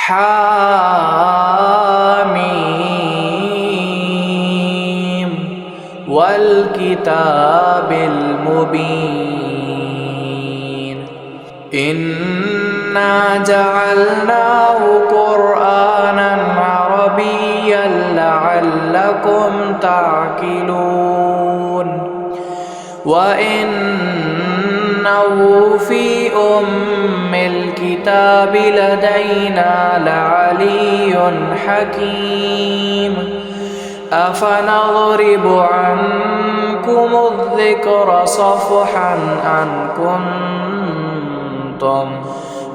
حاميم والكتاب المبين إنا جعلناه قرآنا عربيا لعلكم تعقلون وإنه في أم الكتاب لدينا لعلي حكيم أفنضرب عنكم الذكر صفحا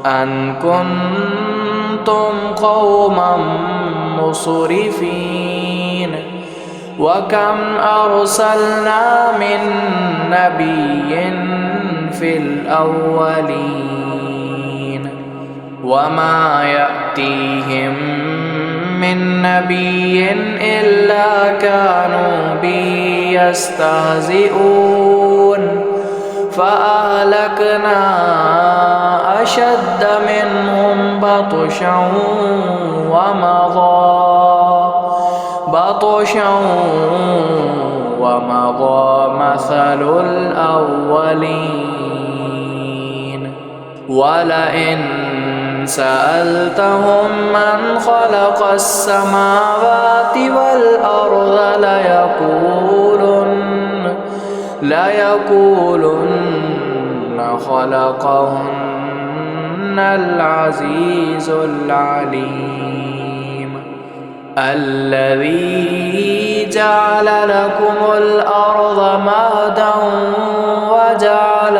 أن كنتم قوما مسرفين وكم أرسلنا من نبي في الأولين وما يأتيهم من نبي إلا كانوا به يستهزئون فأهلكنا أشد منهم بطشا ومضى مثل الأولين ولئن سألتهم من خلق السماوات والأرض ليقولن خلقهن العزيز العليم الذي جعل لكم الأرض مهدا وجعل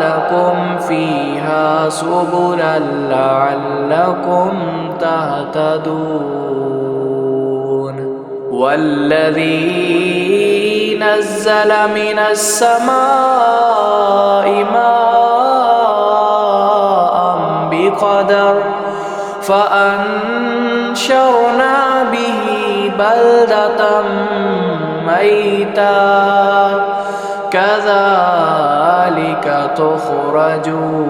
لكم فيها سبلا لعلكم تهتدون والذي نزل من السماء ماء بقدر فأنشرنا به بلدة ميتا كذلك تخرجون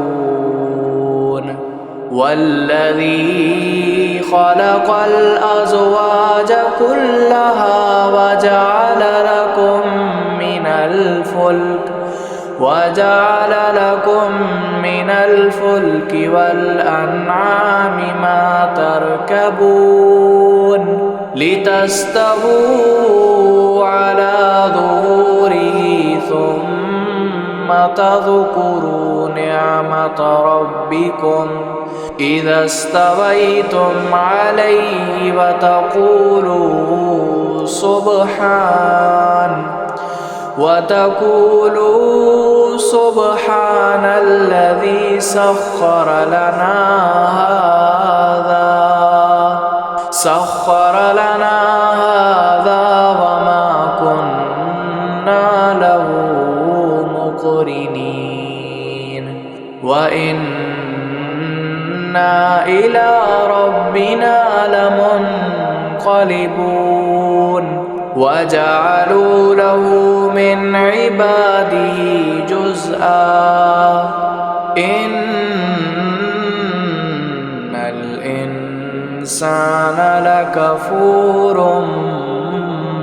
والذي خلق الأزواج كلها وجعل لكم من الفلك والأنعام ما تركبون لتستووا على ظهوره ثم تذكروا نعمة ربكم إذا استويتم عليه وتقولوا سبحان الذي سخر لنا هذا وما كنا له مقرنين وإنا إلى ربنا لمنقلبون وجعلوا له من عباده جزءا إن الإنسان لكفور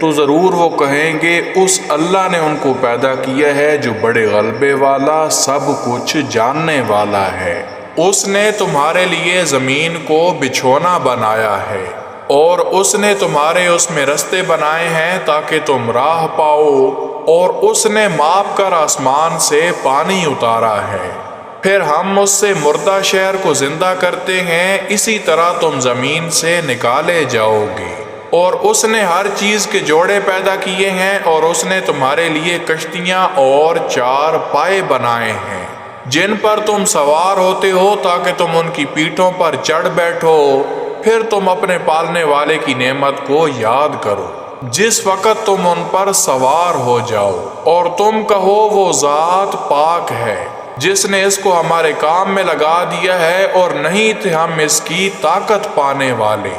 تو ضرور وہ کہیں گے اس اللہ نے ان کو پیدا کیا ہے جو بڑے غلبے والا سب کچھ جاننے والا ہے۔ اس نے تمہارے لیے زمین کو بچھونا بنایا ہے اور اس نے تمہارے اس میں رستے بنائے ہیں تاکہ تم راہ پاؤ، اور اس نے ماپ کر آسمان سے پانی اتارا ہے، پھر ہم اس سے مردہ شہر کو زندہ کرتے ہیں، اسی طرح تم زمین سے نکالے جاؤ گے۔ اور اس نے ہر چیز کے جوڑے پیدا کیے ہیں، اور اس نے تمہارے لیے کشتیاں اور 4 پائے بنائے ہیں جن پر تم سوار ہوتے ہو تاکہ تم ان کی پیٹھوں پر چڑھ بیٹھو، پھر تم اپنے پالنے والے کی نعمت کو یاد کرو جس وقت تم ان پر سوار ہو جاؤ، اور تم کہو وہ ذات پاک ہے جس نے اس کو ہمارے کام میں لگا دیا ہے، اور نہیں تھے ہم اس کی طاقت پانے والے،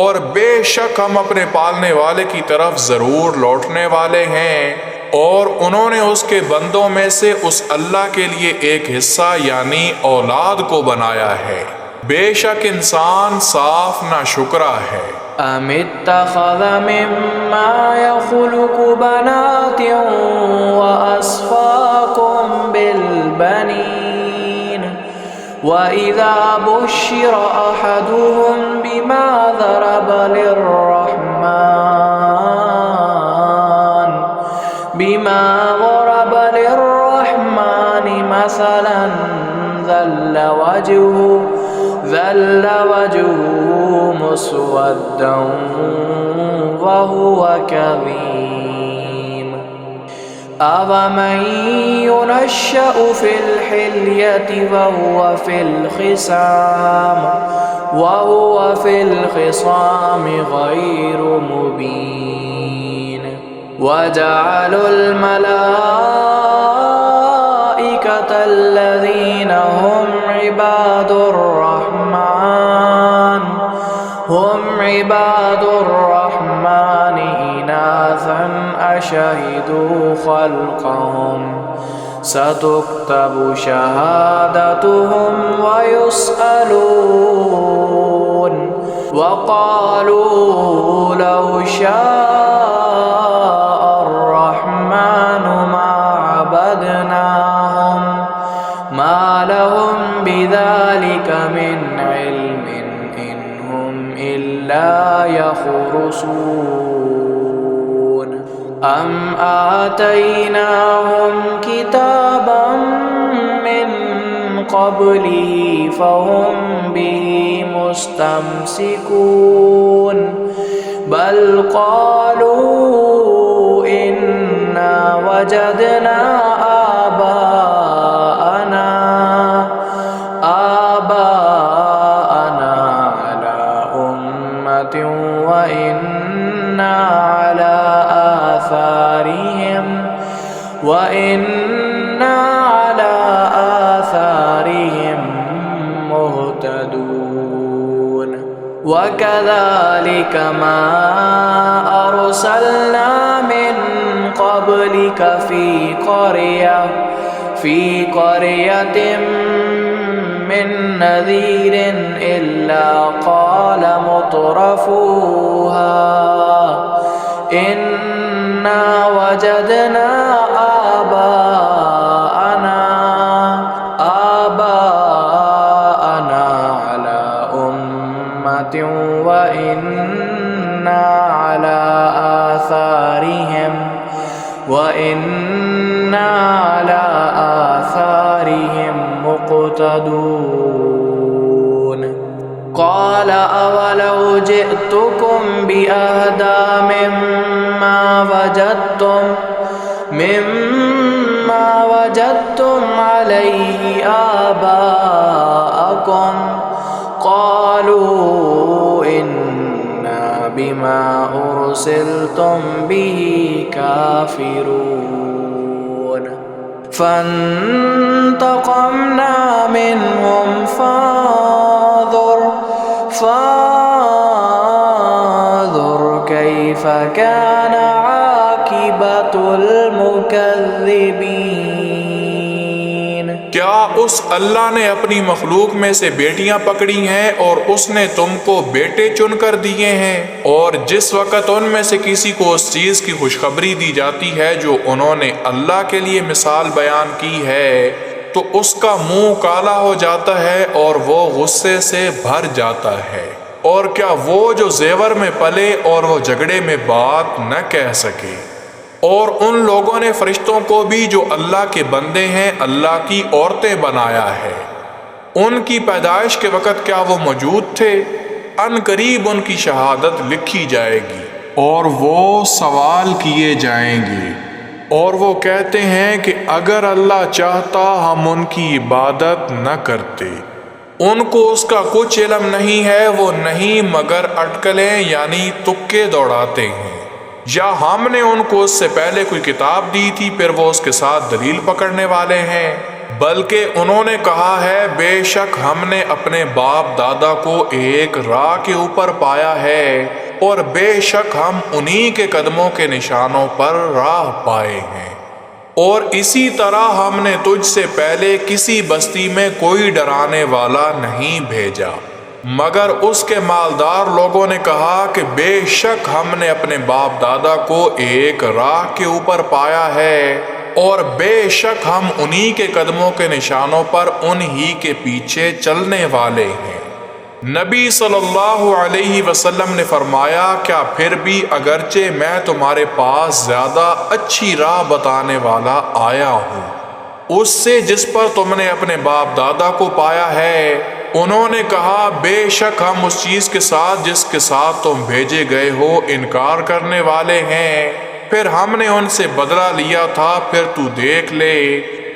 اور بے شک ہم اپنے پالنے والے کی طرف ضرور لوٹنے والے ہیں۔ اور انہوں نے اس کے بندوں میں سے اس اللہ کے لیے ایک حصہ یعنی اولاد کو بنایا ہے، بے شک انسان صاف ناشکرا ہے۔ ام اتخذ مما يخلق بنات واصفاكم بالبنين واذا بشر احدهم بما ضرب للرحمن مثلا ظل وجهه مسودا وهو كظيم أفمن ينشأ في الحلية وهو في الخصام غير مبين وجعلوا الملائكة الذين هم عباد الرحمن إناثا أشهدوا خلقهم ستكتب شهادتهم ويسألون وقالوا لو شاء الرحمن ما عبدناهم ما لهم بذلك من علم إن هم إلا يخرصون أم آتيناهم كتابا من قبله فهم به مستمسكون بل قالوا إنا وجدنا آباءنا على أمة وإنا على آثارهم مهتدون وكذلك ما أرسلنا من قبلك في قرية من نذير إلا قال مترفوها إنا وجدنا آباءنا على أمة وإنا على آثارهم مقتدون قال أولو جئتكم بأهدى مما وجدتم عليه آباءكم قالوا إنا بما أرسلتم به كافرون فانتقمنا منهم فانظر كيف كان عاقبة المكذبين۔ کیا اس مانوس، اللہ نے اپنی مخلوق میں سے بیٹیاں پکڑی ہیں اور اس نے تم کو بیٹے چن کر دیے ہیں، اور جس وقت ان میں سے کسی کو اس چیز کی خوشخبری دی جاتی ہے جو انہوں نے اللہ کے لیے مثال بیان کی ہے تو اس کا منہ کالا ہو جاتا ہے اور وہ غصے سے بھر جاتا ہے۔ اور کیا وہ جو زیور میں پلے اور وہ جھگڑے میں بات نہ کہہ سکے؟ اور ان لوگوں نے فرشتوں کو بھی جو اللہ کے بندے ہیں اللہ کی عورتیں بنایا ہے۔ ان کی پیدائش کے وقت کیا وہ موجود تھے؟ ان قریب ان کی شہادت لکھی جائے گی اور وہ سوال کیے جائیں گے، اور وہ کہتے ہیں کہ اگر اللہ چاہتا ہم ان کی عبادت نہ کرتے۔ ان کو اس کا کچھ علم نہیں ہے، وہ نہیں مگر اٹکلیں یعنی تکے دوڑاتے ہیں، یا ہم نے ان کو اس سے پہلے کوئی کتاب دی تھی پھر وہ اس کے ساتھ دلیل پکڑنے والے ہیں۔ بلکہ انہوں نے کہا ہے بے شک ہم نے اپنے باپ دادا کو ایک راہ کے اوپر پایا ہے، اور بے شک ہم انہی کے قدموں کے نشانوں پر راہ پائے ہیں۔ اور اسی طرح ہم نے تجھ سے پہلے کسی بستی میں کوئی ڈرانے والا نہیں بھیجا، مگر اس کے مالدار لوگوں نے کہا کہ بے شک ہم نے اپنے باپ دادا کو ایک راہ کے اوپر پایا ہے، اور بے شک ہم انہی کے قدموں کے نشانوں پر انہی کے پیچھے چلنے والے ہیں۔ نبی صلی اللہ علیہ وسلم نے فرمایا کیا پھر بھی اگرچہ میں تمہارے پاس زیادہ اچھی راہ بتانے والا آیا ہوں اس سے جس پر تم نے اپنے باپ دادا کو پایا ہے؟ انہوں نے کہا بے شک ہم اس چیز کے ساتھ جس کے ساتھ تم بھیجے گئے ہو انکار کرنے والے ہیں۔ پھر ہم نے ان سے بدلہ لیا تھا، پھر تو دیکھ لے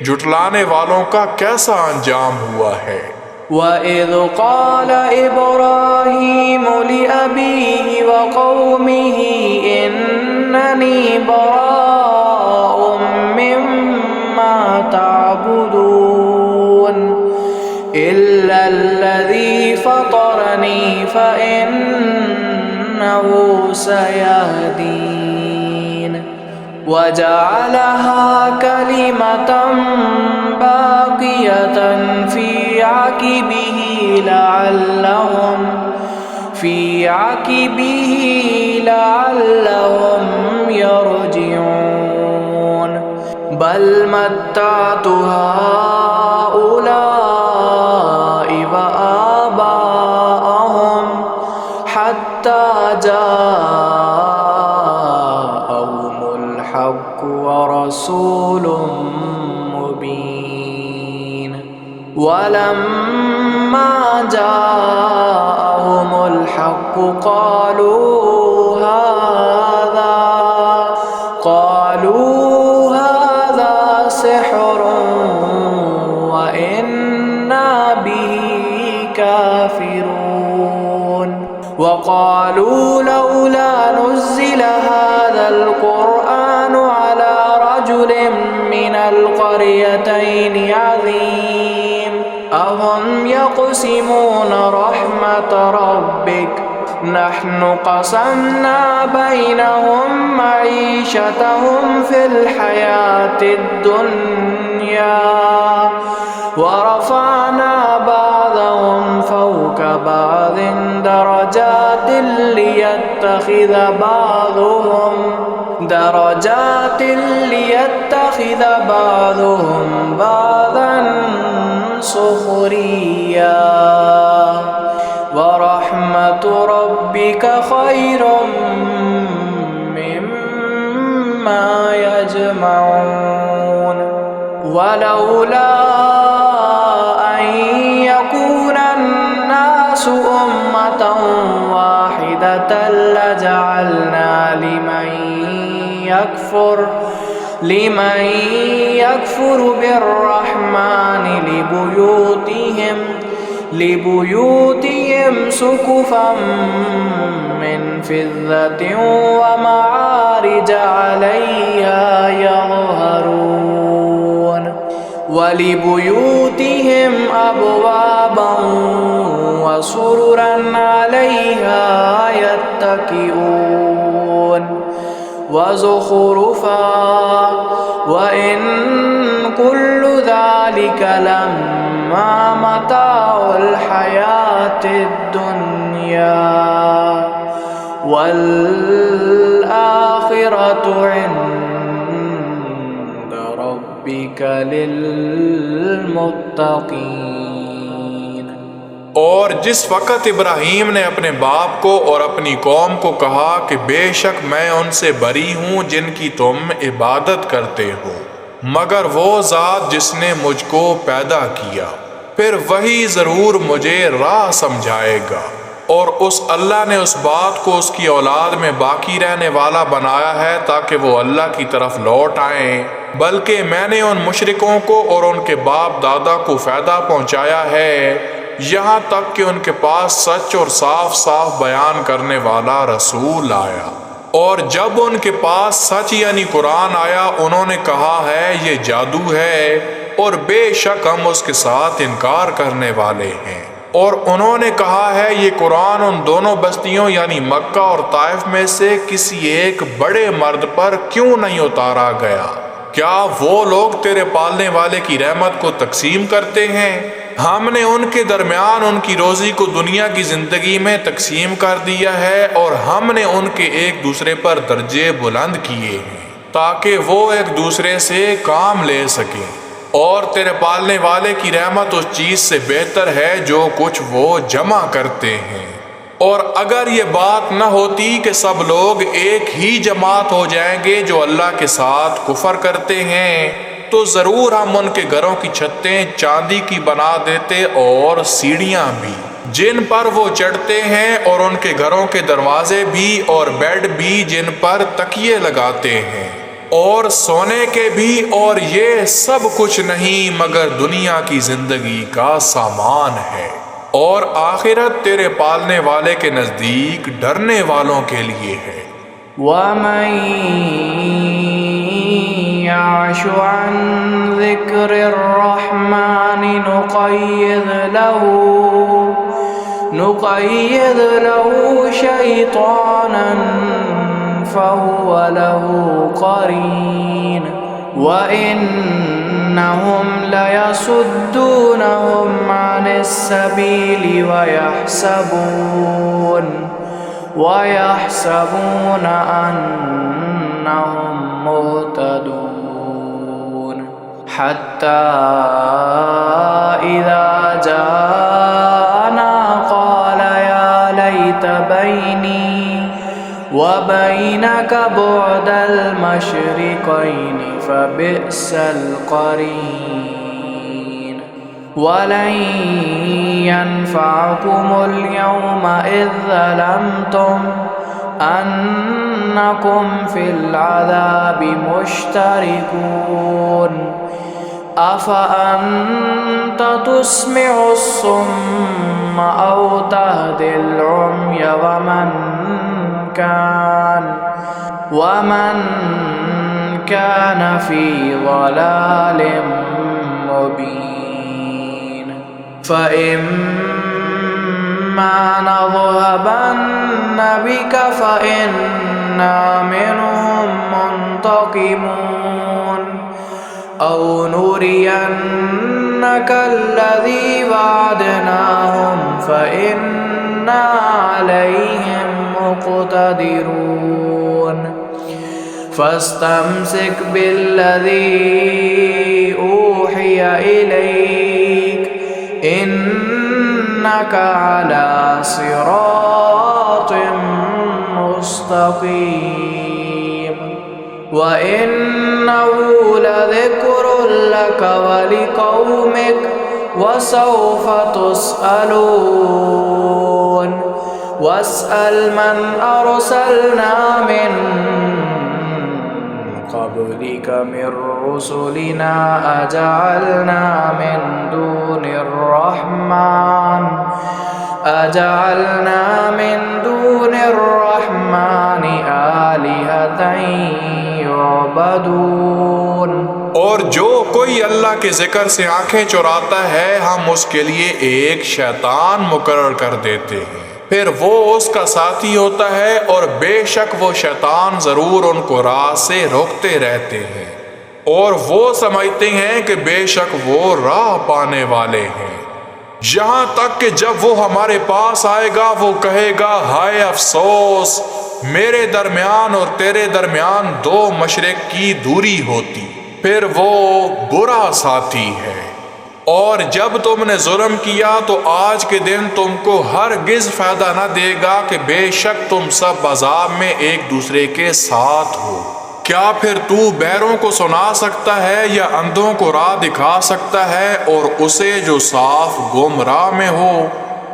جھٹلانے والوں کا کیسا انجام ہوا ہے۔ وَإِذْ قَالَ إِبْرَاهِيمُ لِأَبِيهِ وَقَوْمِهِ إِنَّنِي بَرَاءٌ مِّمَّا تَعْبُدُونَ إِلَّا الَّذِي فَطَرَنِي فَإِنَّهُ سَيَهْدِينِ وَجَعَلَهَا كَلِمَةً باقية في عقبه لعلهم يرجعون بل متعت هؤلاء وآباءهم حتى جاءهم الحق ورسول مبين ولما جاءهم الحق قالوا هذا سحر وإنا به كافرون وقالوا لولا نزل هذا القرآن على رجل من القريتين عظيم أهم يقسمون رحمة ربك نحن قسمنا بينهم معيشتهم في الحياة الدنيا ورفعنا بعضهم فوق بعض درجات ليتخذ بعضهم بعضا سخريا ورحمة ربك خير مما يجمعون ولولا أن يكون الناس أمة واحدة لجعلنا لمن يكفر بالرحمن لبيوتهم سقفا من فضة ومعارج عليها يظهرون ولبيوتهم أبوابا وسررا عليها يتكئون وزخرفا وإن كل ذلك لما متاع الحياة الدنيا والآخرة عند ربك للمتقين۔ اور جس وقت ابراہیم نے اپنے باپ کو اور اپنی قوم کو کہا کہ بے شک میں ان سے بری ہوں جن کی تم عبادت کرتے ہو، مگر وہ ذات جس نے مجھ کو پیدا کیا، پھر وہی ضرور مجھے راہ سمجھائے گا۔ اور اس اللہ نے اس بات کو اس کی اولاد میں باقی رہنے والا بنایا ہے تاکہ وہ اللہ کی طرف لوٹ آئیں، بلکہ میں نے ان مشرکوں کو اور ان کے باپ دادا کو فائدہ پہنچایا ہے، یہاں تک کہ ان کے پاس سچ اور صاف صاف بیان کرنے والا رسول آیا۔ اور جب ان کے پاس سچ یعنی قرآن آیا، انہوں نے کہا ہے یہ جادو ہے، اور بے شک ہم اس کے ساتھ انکار کرنے والے ہیں۔ اور انہوں نے کہا ہے یہ قرآن ان دونوں بستیوں یعنی مکہ اور طائف میں سے کسی ایک بڑے مرد پر کیوں نہیں اتارا گیا؟ کیا وہ لوگ تیرے پالنے والے کی رحمت کو تقسیم کرتے ہیں؟ ہم نے ان کے درمیان ان کی روزی کو دنیا کی زندگی میں تقسیم کر دیا ہے، اور ہم نے ان کے ایک دوسرے پر درجے بلند کیے ہیں تاکہ وہ ایک دوسرے سے کام لے سکیں۔ اور تیرے پالنے والے کی رحمت اس چیز سے بہتر ہے جو کچھ وہ جمع کرتے ہیں۔ اور اگر یہ بات نہ ہوتی کہ سب لوگ ایک ہی جماعت ہو جائیں گے جو اللہ کے ساتھ کفر کرتے ہیں، تو ضرور ہم ان کے گھروں کی چھتیں چاندی کی بنا دیتے اور سیڑھیاں بھی جن پر وہ چڑھتے ہیں، اور ان کے گھروں کے دروازے بھی اور بیڈ بھی جن پر تکیے لگاتے ہیں، اور سونے کے بھی، اور یہ سب کچھ نہیں مگر دنیا کی زندگی کا سامان ہے، اور آخرت تیرے پالنے والے کے نزدیک ڈرنے والوں کے لیے ہے۔ وَمَن يَعْشُ عَن ذِكْرِ الرَّحْمَنِ نُقَيِّضْ لَهُ شَيْطَانًا فَهُوَ لَهُ قَرِينٌ وَإِنَّهُمْ لَيَصُدُّونَهُمْ عَنِ السَّبِيلِ وَيَحْسَبُونَ أَنَّهُمْ مُهْتَدُونَ حَتَّى إِذَا جَاءَنَا قَالَ يَا لَيْتَ بَيْنِي وَبَيْنَكَ بُعْدَ الْمَشْرِقَيْنِ فَبِئْسَ الْقَرِينُ وَلَن يَنفَعَكُمُ الْيَوْمَ إِذ ظَّلَمْتُمْ أَنَّكُمْ فِي الْعَذَابِ مُشْتَرِكُونَ أَفَأَنْتَ تُسْمِعُ الصُّمَّ أَوْ تَهْدِي الْعُمْيَ وَمَنْ كَانَ فِي ضَلَالٍ مُبِينٍ فَإِمَّا نَذْهَبَنَّ بِكَ فَإِنَّا مِنْهُمْ مُنْتَقِمُونَ أَوْ نُرِيَنَّكَ الَّذِي وَعَدْنَاهُمْ فَإِنَّا عَلَيْهِمْ مُقْتَدِرُونَ فَاسْتَمْسِكْ بِالَّذِي أُوحِيَ إِلَيْكَ إِنَّكَ عَلَى صِرَاطٍ مُسْتَقِيمٍ وَإِنَّهُ لَذِكْرٌ لَكَ وَلِقَوْمِكَ وَسَوْفَ تُسْأَلُونَ وَاسْأَلْ مَنْ أَرْسَلْنَا مِنْ قَبْلِكَ مِنْ رُسُلِنَا أَجَعَلْنَا مِنْ دُونِ الرَّحْمَنِ آلِهَةً يُعْبَدُونَ اور جو کوئی اللہ کے ذکر سے آنکھیں چراتا ہے ہم اس کے لیے ایک شیطان مقرر کر دیتے ہیں، پھر وہ اس کا ساتھی ہوتا ہے، اور بے شک وہ شیطان ضرور ان کو راہ سے روکتے رہتے ہیں۔ اور وہ سمجھتے ہیں کہ بے شک وہ راہ پانے والے ہیں، یہاں تک کہ جب وہ ہمارے پاس آئے گا وہ کہے گا ہائے افسوس، میرے درمیان اور تیرے درمیان 2 مشرق کی دوری ہوتی، پھر وہ برا ساتھی ہے۔ اور جب تم نے ظلم کیا تو آج کے دن تم کو ہرگز فائدہ نہ دے گا کہ بے شک تم سب عذاب میں ایک دوسرے کے ساتھ ہو۔ کیا پھر تو بہروں کو سنا سکتا ہے یا اندھوں کو راہ دکھا سکتا ہے، اور اسے جو صاف گمراہ میں ہو؟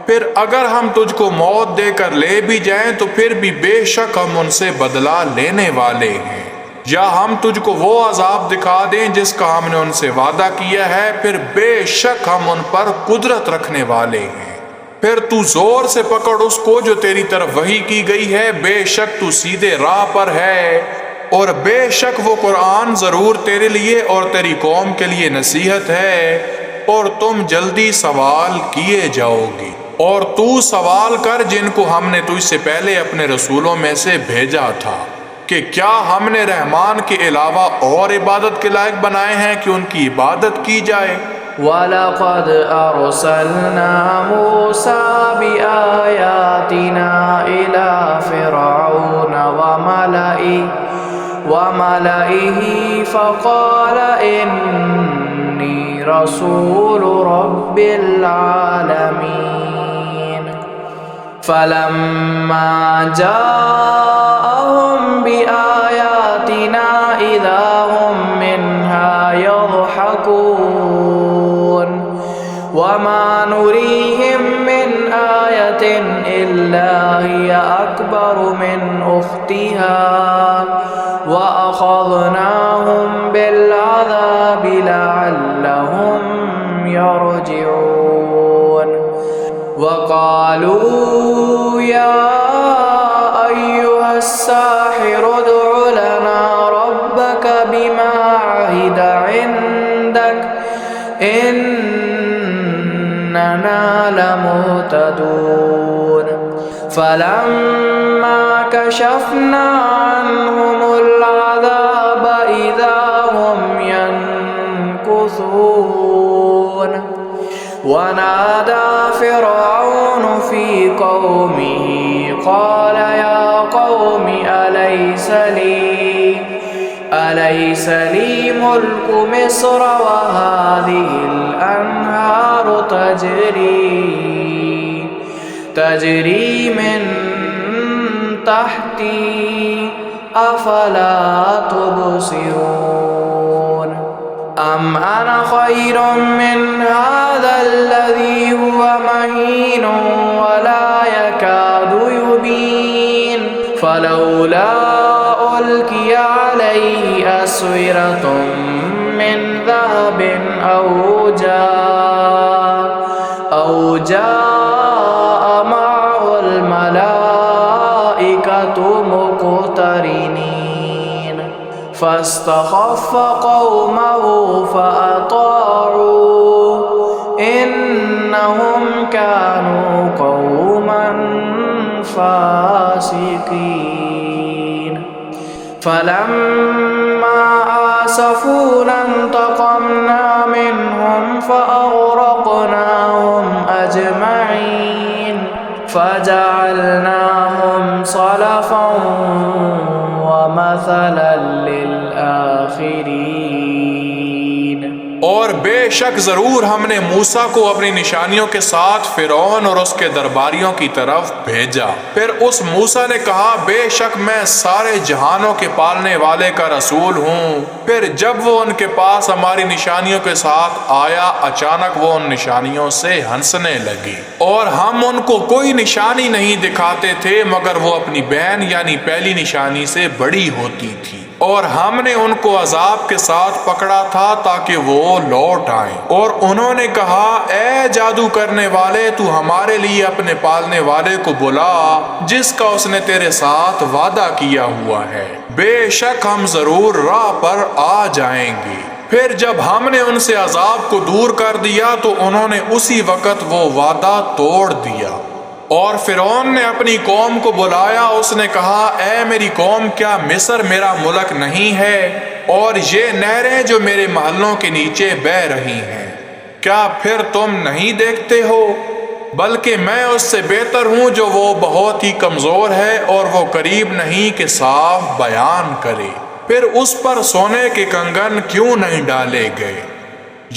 پھر اگر ہم تجھ کو موت دے کر لے بھی جائیں تو پھر بھی بے شک ہم ان سے بدلہ لینے والے ہیں، یا ہم تجھ کو وہ عذاب دکھا دیں جس کا ہم نے ان سے وعدہ کیا ہے، پھر بے شک ہم ان پر قدرت رکھنے والے ہیں۔ پھر تو زور سے پکڑ اس کو جو تیری طرف وحی کی گئی ہے، بے شک تو سیدھے راہ پر ہے، اور بے شک وہ قرآن ضرور تیرے لیے اور تیری قوم کے لیے نصیحت ہے، اور تم جلدی سوال کیے جاؤ گے۔ اور تو سوال کر جن کو ہم نے تجھ سے پہلے اپنے رسولوں میں سے بھیجا تھا کہ کیا ہم نے رحمان کے علاوہ اور عبادت کے لائق بنائے ہیں کہ ان کی عبادت کی جائے؟ وَلَقَدْ أَرْسَلْنَا مُوسَىٰ بِآيَاتِنَا إِلَىٰ فِرْعَوْنَ وَمَلَئِهِ فَقَالَ إِنِّي رَسُولُ رَبِّ الْعَالَمِينَ فَلَمَّا جَاءَهُم بِآيَاتِنَا إِذَا هُم مِّنْهَا يَضْحَكُونَ وَمَا نُرِيهِم مِّنْ آيَةٍ إِلَّا هِيَ أَكْبَرُ مِنْ أُخْتِهَا وَأَخَذْنَاهُمْ بِالْعَذَابِ لَعَلَّهُمْ يَرْجِعُونَ وَقَالُوا يَا أَيُّهَ السَّاحِرُ ادْعُ لَنَا رَبَّكَ بِمَا عَهِدَ عِندَكَ إِنَّنَا لَمُهْتَدُونَ فَلَمَّا كَشَفْنَا عَنْهُمُ الْعَذَابَ إِذَا هُمْ يَنكُثُونَ وَنَادَى فِرْعَوْنُ فِي قَوْمِهِ قَالَ يَا قَوْمِ أَلَيْسَ لِي مُلْكُ مِصْرَ وَهَٰذِهِ الْأَنْهَارُ تَجْرِي مِن تَحْتِي أَفَلَا تُبْصِرُونَ أَمْ أَنَا خَيْرٌ مِّنْ هَٰذَا الَّذِي هُوَ مَهِينٌ وَلَا يَكَادُ يُبِينُ فَلَوْلَا أُلْقِيَ عَلَيْهِ أَسْوِرَةٌ مِّن ذَهَبٍ أَوْ جَاءَ مَعَهُ الْمَلَائِكَةُ مُقْتَرِنِينَ فَاسْتَخَفَّ قَوْمَهُ فَأَطَاعُوهُ إِنَّهُمْ كَانُوا قَوْمًا فَاسِقِينَ فَلَمَّا آسَفُونَا انتَقَمْنَا مِنْهُمْ فَأَغْرَقْنَاهُمْ أَجْمَعِينَ فَجَعَلْنَاهُمْ سَلَفًا وَمَثَلًا لِلْآخِرِينَ اور بے شک ضرور ہم نے موسیٰ کو اپنی نشانیوں کے ساتھ فرعون اور اس کے درباریوں کی طرف بھیجا۔ پھر اس موسیٰ نے کہا بے شک میں سارے جہانوں کے پالنے والے کا رسول ہوں۔ پھر جب وہ ان کے پاس ہماری نشانیوں کے ساتھ آیا، اچانک وہ ان نشانیوں سے ہنسنے لگی، اور ہم ان کو کوئی نشانی نہیں دکھاتے تھے مگر وہ اپنی بہن یعنی پہلی نشانی سے بڑی ہوتی تھی، اور ہم نے ان کو عذاب کے ساتھ پکڑا تھا تاکہ وہ لوٹ آئیں۔ اور انہوں نے کہا اے جادو کرنے والے، تو ہمارے لیے اپنے پالنے والے کو بلا جس کا اس نے تیرے ساتھ وعدہ کیا ہوا ہے، بے شک ہم ضرور راہ پر آ جائیں گے۔ پھر جب ہم نے ان سے عذاب کو دور کر دیا تو انہوں نے اسی وقت وہ وعدہ توڑ دیا، اور فرعون نے اپنی قوم کو بلایا، اس نے کہا اے میری قوم، کیا مصر میرا ملک نہیں ہے اور یہ نہریں جو میرے محلوں کے نیچے بہہ رہی ہیں؟ کیا پھر تم نہیں دیکھتے ہو؟ بلکہ میں اس سے بہتر ہوں جو وہ بہت ہی کمزور ہے اور وہ قریب نہیں کہ صاف بیان کرے۔ پھر اس پر سونے کے کنگن کیوں نہیں ڈالے گئے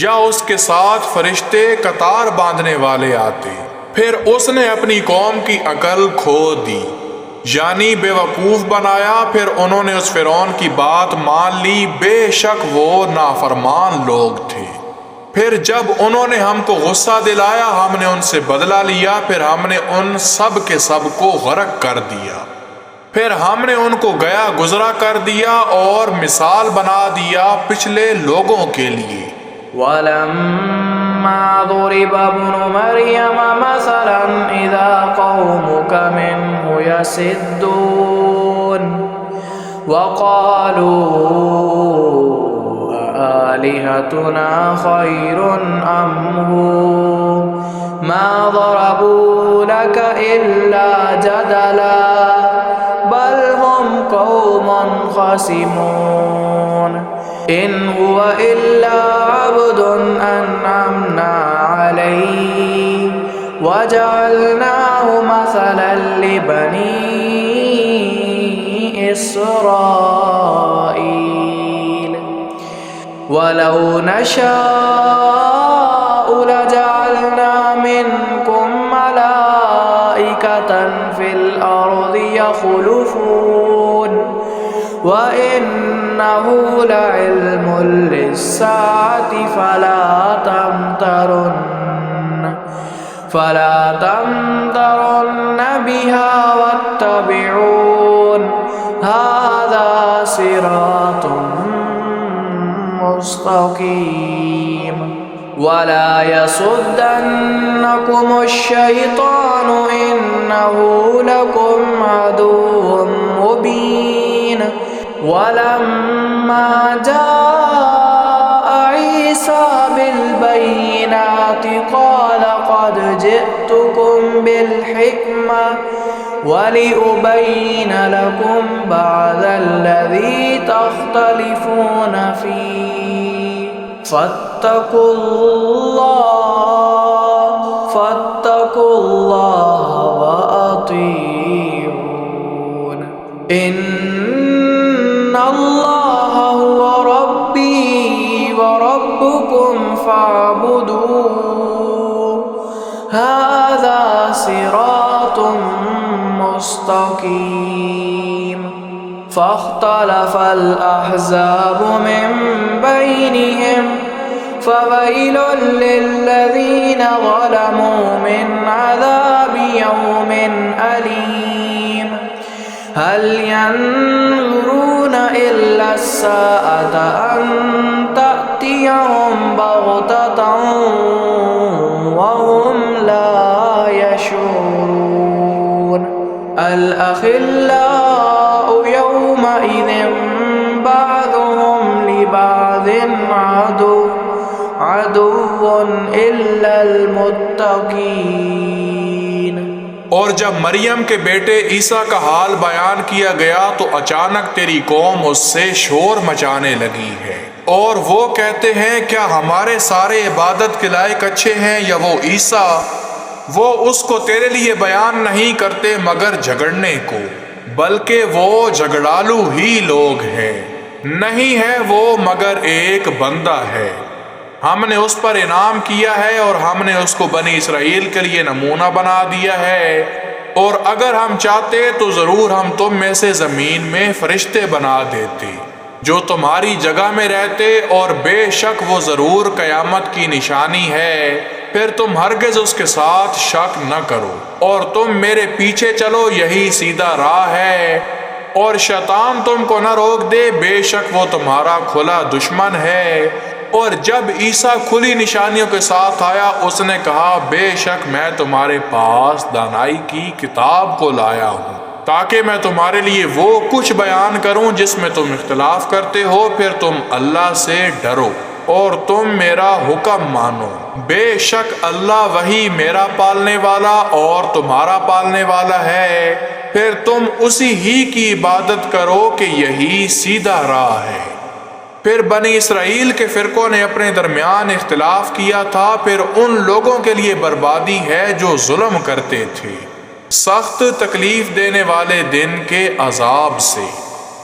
یا اس کے ساتھ فرشتے قطار باندھنے والے آتے؟ پھر اس نے اپنی قوم کی عقل کھو دی، یعنی بے وقوف بنایا۔ پھر انہوں نے اس فرعون کی بات مان لی، بے شک وہ نافرمان لوگ تھے۔ پھر جب انہوں نے ہم کو غصہ دلایا، ہم نے ان سے بدلہ لیا، پھر ہم نے ان سب کے سب کو غرق کر دیا۔ پھر ہم نے ان کو گیا گزرا کر دیا اور مثال بنا دیا پچھلے لوگوں کے لیے۔ وَلَمَّا ضُرِبَ ابْنُ مَرْيَمَ مَثَلًا إِذَا قَوْمُكَ مِنْهُ يَصِدُّونَ وَقَالُوا آلِهَتُنَا خَيْرٌ أَمْ هُوَ مَا ضَرَبُوا لَكَ إِلَّا جَدَلًا بَلْ هُمْ قَوْمٌ خَصِمُونَ إِنْ هُوَ إِلَّا عَبْدٌ أَنْعَمْنَا عَلَيْهِ وَجَعَلْنَاهُ مَثَلًا لِبَنِي إِسْرَائِيلَ وَلَوْ نَشَاءُ لَجَعَلْنَا مِنْكُمْ مَلَائِكَةً فِي الْأَرْضِ يَخْلُفُونَ وَإِنَّهُ لَعِلْمٌ لِلسَّاعَةِ فَلَا تَمْتَرُنَّ بِهَا وَاتَّبِعُونِ هَذَا صِرَاطٌ مستقيم ولا يصدنكم الشيطان إنه لكم عدو مبين ولما جاء عيسى بالبينات قال قد جئتكم بالحكمة وَلِأُبَيِّنَ لَكُمْ بَعْضَ الَّذِي تَخْتَلِفُونَ فِيهِ فَاتَّقُوا اللَّهَ وَأَطِيعُونِ إِنَّ اللَّهَ هُوَ رَبِّي وَرَبُّكُمْ فَاعْبُدُوهُ هَذَا صِرَاطٌ مستقيم فاختلف الأحزاب من بينهم فويل للذين ظلموا من عذاب يوم أليم هل ينظرون إلا الساعة أن تأتيهم بغتة وهم لا يشعرون الأخلاء يومئذ بعضهم لبعض عدو إلا المتقين۔ اور جب مریم کے بیٹے عیسیٰ کا حال بیان کیا گیا تو اچانک تیری قوم اس سے شور مچانے لگی ہے، اور وہ کہتے ہیں کیا ہمارے سارے عبادت کے لائق اچھے ہیں یا وہ عیسیٰ؟ وہ اس کو تیرے لیے بیان نہیں کرتے مگر جھگڑنے کو، بلکہ وہ جھگڑالو ہی لوگ ہیں۔ نہیں ہے وہ مگر ایک بندہ ہے، ہم نے اس پر انعام کیا ہے اور ہم نے اس کو بنی اسرائیل کے لیے نمونہ بنا دیا ہے، اور اگر ہم چاہتے تو ضرور ہم تم میں سے زمین میں فرشتے بنا دیتے جو تمہاری جگہ میں رہتے، اور بے شک وہ ضرور قیامت کی نشانی ہے، پھر تم ہرگز اس کے ساتھ شک نہ کرو، اور تم میرے پیچھے چلو، یہی سیدھا راہ ہے، اور شیطان تم کو نہ روک دے، بے شک وہ تمہارا کھلا دشمن ہے۔ اور جب عیسیٰ کھلی نشانیوں کے ساتھ آیا، اس نے کہا بے شک میں تمہارے پاس دانائی کی کتاب کو لایا ہوں تاکہ میں تمہارے لیے وہ کچھ بیان کروں جس میں تم اختلاف کرتے ہو، پھر تم اللہ سے ڈرو اور تم میرا حکم مانو۔ بے شک اللہ وہی میرا پالنے والا اور تمہارا پالنے والا ہے، پھر تم اسی ہی کی عبادت کرو کہ یہی سیدھا راہ ہے۔ پھر بنی اسرائیل کے فرقوں نے اپنے درمیان اختلاف کیا تھا، پھر ان لوگوں کے لیے بربادی ہے جو ظلم کرتے تھے، سخت تکلیف دینے والے دن کے عذاب سے۔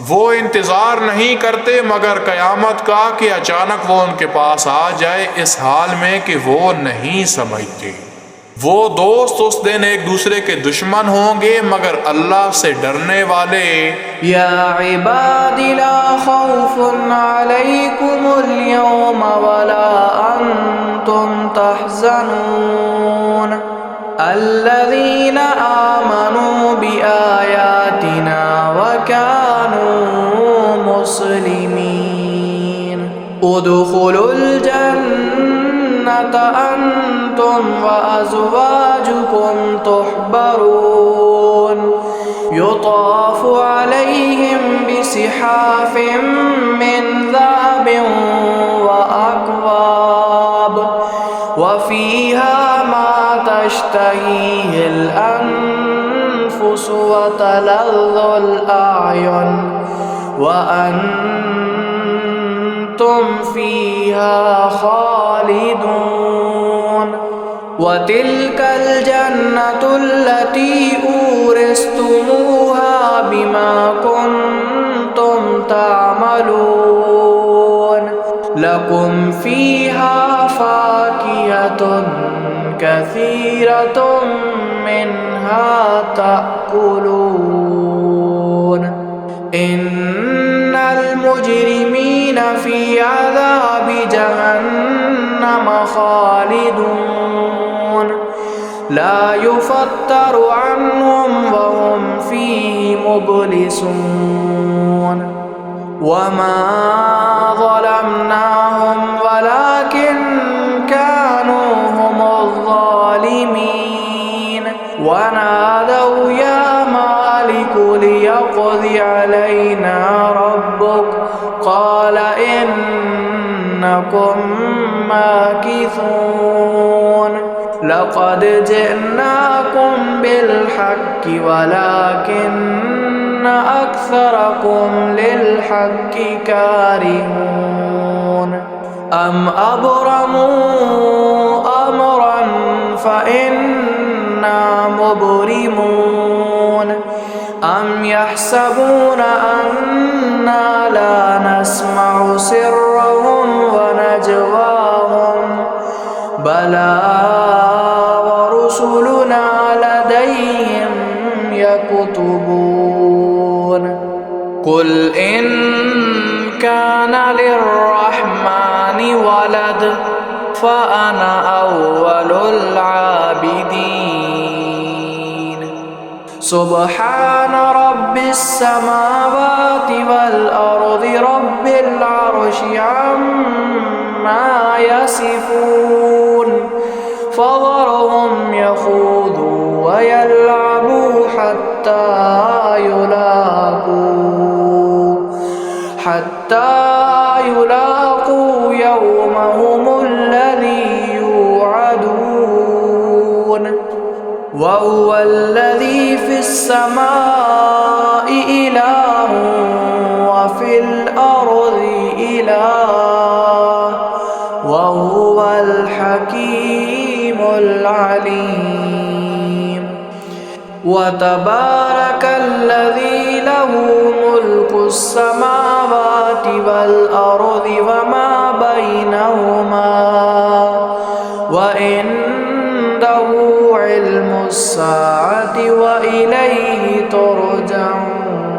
وہ انتظار نہیں کرتے مگر قیامت کا کہ اچانک وہ ان کے پاس آ جائے، اس حال میں کہ وہ نہیں سمجھتے۔ وہ دوست اس دن ایک دوسرے کے دشمن ہوں گے مگر اللہ سے ڈرنے والے۔ یا عباد لا خوف علیکم اليوم ولا انتم تحزنون الذین آمنوا بآیاتنا وكانوا مسلمین ادخلوا الجنة انتم وازواجکم تحبرون یطاف علیہم بصحاف من ذهب وأكواب وفيها ما تشتهيه الأنفس وتلذ الأعين وأنتم فيها خالدون وتلك الجنة التي أورثتموها بما كنتم تعملون لكم فيها فاكهة كثيرة منها تأكلون إن المجرمين في عذاب جهنم خالدون لا يفتر عنهم وهم فيه مبلسون وما ظلمناهم ولكن كانوا هم الظالمين ونادوا يا مالك ليقض علينا ربك قال إنكم ماكثون لقد جئناكم بالحق ولكن أكثركم للحق كارهون أم أبرموا أمرا فإنا مبرمون أم يحسبون أنا لا نسمع سرهم ونجواهم بلى ورسلنا لديهم يكتبون قل إن كان للرحمن ولد فأنا أول العابدين سبحان رب السماوات والأرض رب العرش عما يصفون فذرهم يخوضوا ويلعبوا حتى يلاقوا يومهم الذي يوعدون وهو الذي في السماء إله وفي الأرض إله وهو الحكيم العليم وتبارك الذي له ملك السماوات والأرض وما بينهما وعنده علم الساعة وإليه ترجعون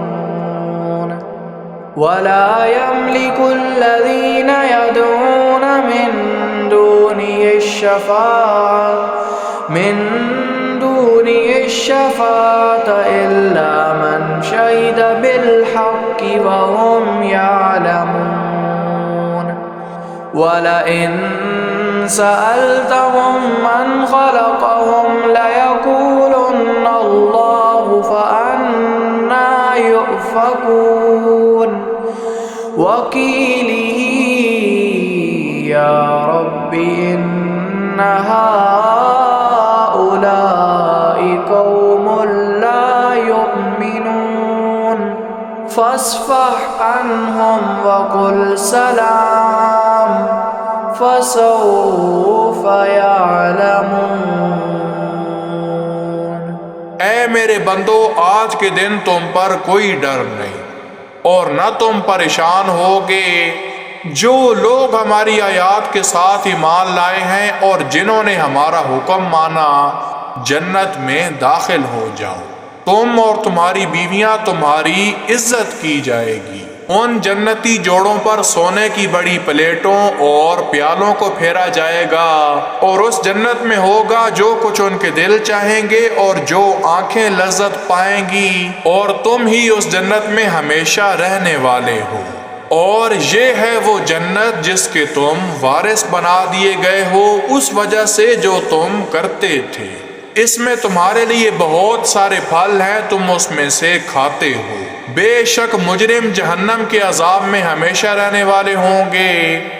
ولا يملك الذين يدعون من دونه الشفاعة إلا من شهد بالحق وهم يعلمون ولئن سألتهم من خلقهم ليقولن الله فأنى يؤفكون وقيله السلام فسوف يعلمون۔ اے میرے بندو، آج کے دن تم پر کوئی ڈر نہیں اور نہ تم پریشان ہوگے۔ جو لوگ ہماری آیات کے ساتھ ایمان لائے ہیں اور جنہوں نے ہمارا حکم مانا، جنت میں داخل ہو جاؤ، تم اور تمہاری بیویاں تمہاری عزت کی جائے گی۔ ان جنتی جوڑوں پر سونے کی بڑی پلیٹوں اور پیالوں کو پھیرا جائے گا، اور اس جنت میں ہوگا جو کچھ ان کے دل چاہیں گے اور جو آنکھیں لذت پائیں گی، اور تم ہی اس جنت میں ہمیشہ رہنے والے ہو۔ اور یہ ہے وہ جنت جس کے تم وارث بنا دیے گئے ہو اس وجہ سے جو تم کرتے تھے۔ اس میں تمہارے لیے بہت سارے پھل ہیں، تم اس میں سے کھاتے ہو۔ بے شک مجرم جہنم کے عذاب میں ہمیشہ رہنے والے ہوں گے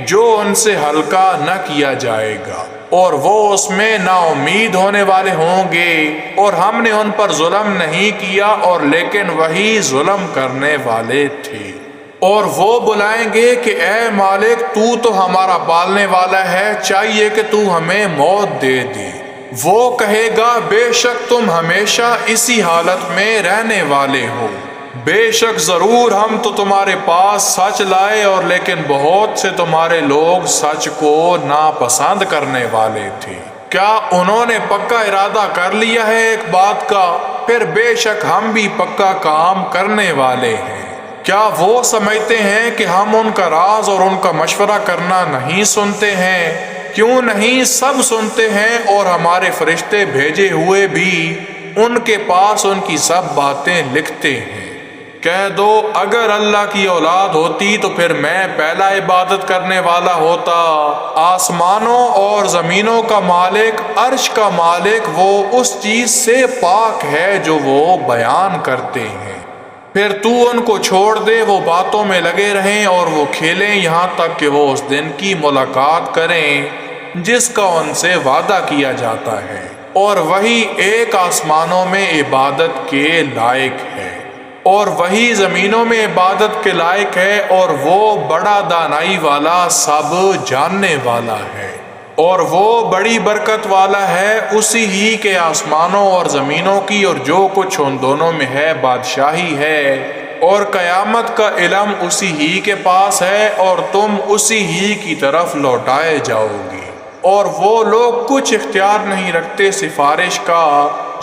جو ان سے ہلکا نہ کیا جائے گا، اور وہ اس میں نا امید ہونے والے ہوں گے۔ اور ہم نے ان پر ظلم نہیں کیا، اور لیکن وہی ظلم کرنے والے تھے۔ اور وہ بلائیں گے کہ اے مالک، تو ہمارا پالنے والا ہے، چاہیے کہ تو ہمیں موت دے دے۔ وہ کہے گا بے شک تم ہمیشہ اسی حالت میں رہنے والے ہو۔ بے شک ضرور ہم تو تمہارے پاس سچ لائے، اور لیکن بہت سے تمہارے لوگ سچ کو ناپسند کرنے والے تھے۔ کیا انہوں نے پکا ارادہ کر لیا ہے ایک بات کا؟ پھر بے شک ہم بھی پکا کام کرنے والے ہیں۔ کیا وہ سمجھتے ہیں کہ ہم ان کا راز اور ان کا مشورہ کرنا نہیں سنتے ہیں؟ کیوں نہیں سب سنتے ہیں، اور ہمارے فرشتے بھیجے ہوئے بھی ان کے پاس ان کی سب باتیں لکھتے ہیں۔ کہہ دو اگر اللہ کی اولاد ہوتی تو پھر میں پہلا عبادت کرنے والا ہوتا۔ آسمانوں اور زمینوں کا مالک، عرش کا مالک، وہ اس چیز سے پاک ہے جو وہ بیان کرتے ہیں۔ پھر تو ان کو چھوڑ دے، وہ باتوں میں لگے رہیں اور وہ کھیلیں یہاں تک کہ وہ اس دن کی ملاقات کریں جس کا ان سے وعدہ کیا جاتا ہے، اور وہی ایک آسمانوں میں عبادت کے لائق ہے اور وہی زمینوں میں عبادت کے لائق ہے، اور وہ بڑا دانائی والا، سب جاننے والا ہے، اور وہ بڑی برکت والا ہے۔ اسی ہی کے آسمانوں اور زمینوں کی اور جو کچھ ان دونوں میں ہے بادشاہی ہے، اور قیامت کا علم اسی ہی کے پاس ہے، اور تم اسی ہی کی طرف لوٹائے جاؤ گے۔ اور وہ لوگ کچھ اختیار نہیں رکھتے سفارش کا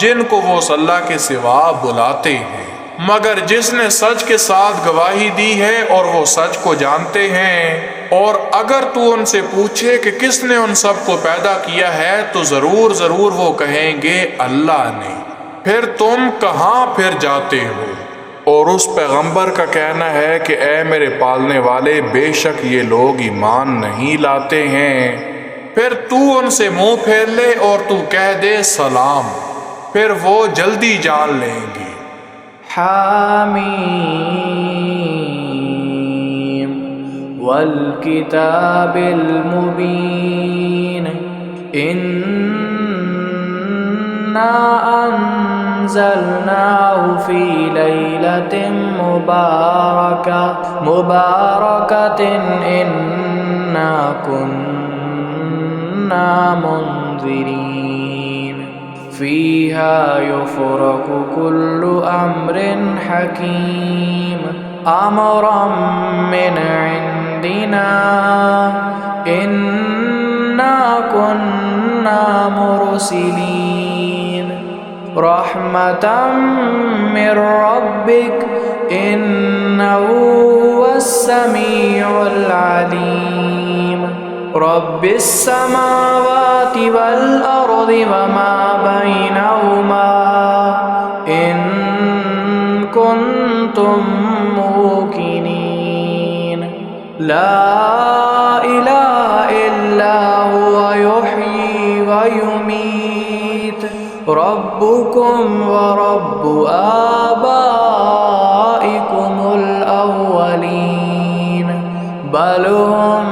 جن کو وہ اللہ کے سوا بلاتے ہیں، مگر جس نے سچ کے ساتھ گواہی دی ہے، اور وہ سچ کو جانتے ہیں۔ اور اگر تو ان سے پوچھے کہ کس نے ان سب کو پیدا کیا ہے تو ضرور وہ کہیں گے اللہ نے۔ پھر تم کہاں پھر جاتے ہو؟ اور اس پیغمبر کا کہنا ہے کہ اے میرے پالنے والے، بے شک یہ لوگ ایمان نہیں لاتے ہیں۔ پھر تو ان سے منہ پھیر لے اور تو کہہ دے سلام، پھر وہ جلدی جان لیں گے۔ حامیم والکتاب المبین انا انزلناه فی لیلۃ مبارکۃ انا كنا منذرین فیہا یفرق کل امر حکیم امرا من عندنا انا كنا مرسلین رحمتا من ربک انہ هو السمیع العلیم رب السماوات والأرض وما بينهما إن كنتم موقنين لا إله إلا هو يحيي ويميت ربكم ورب آبائكم الأولين بل هم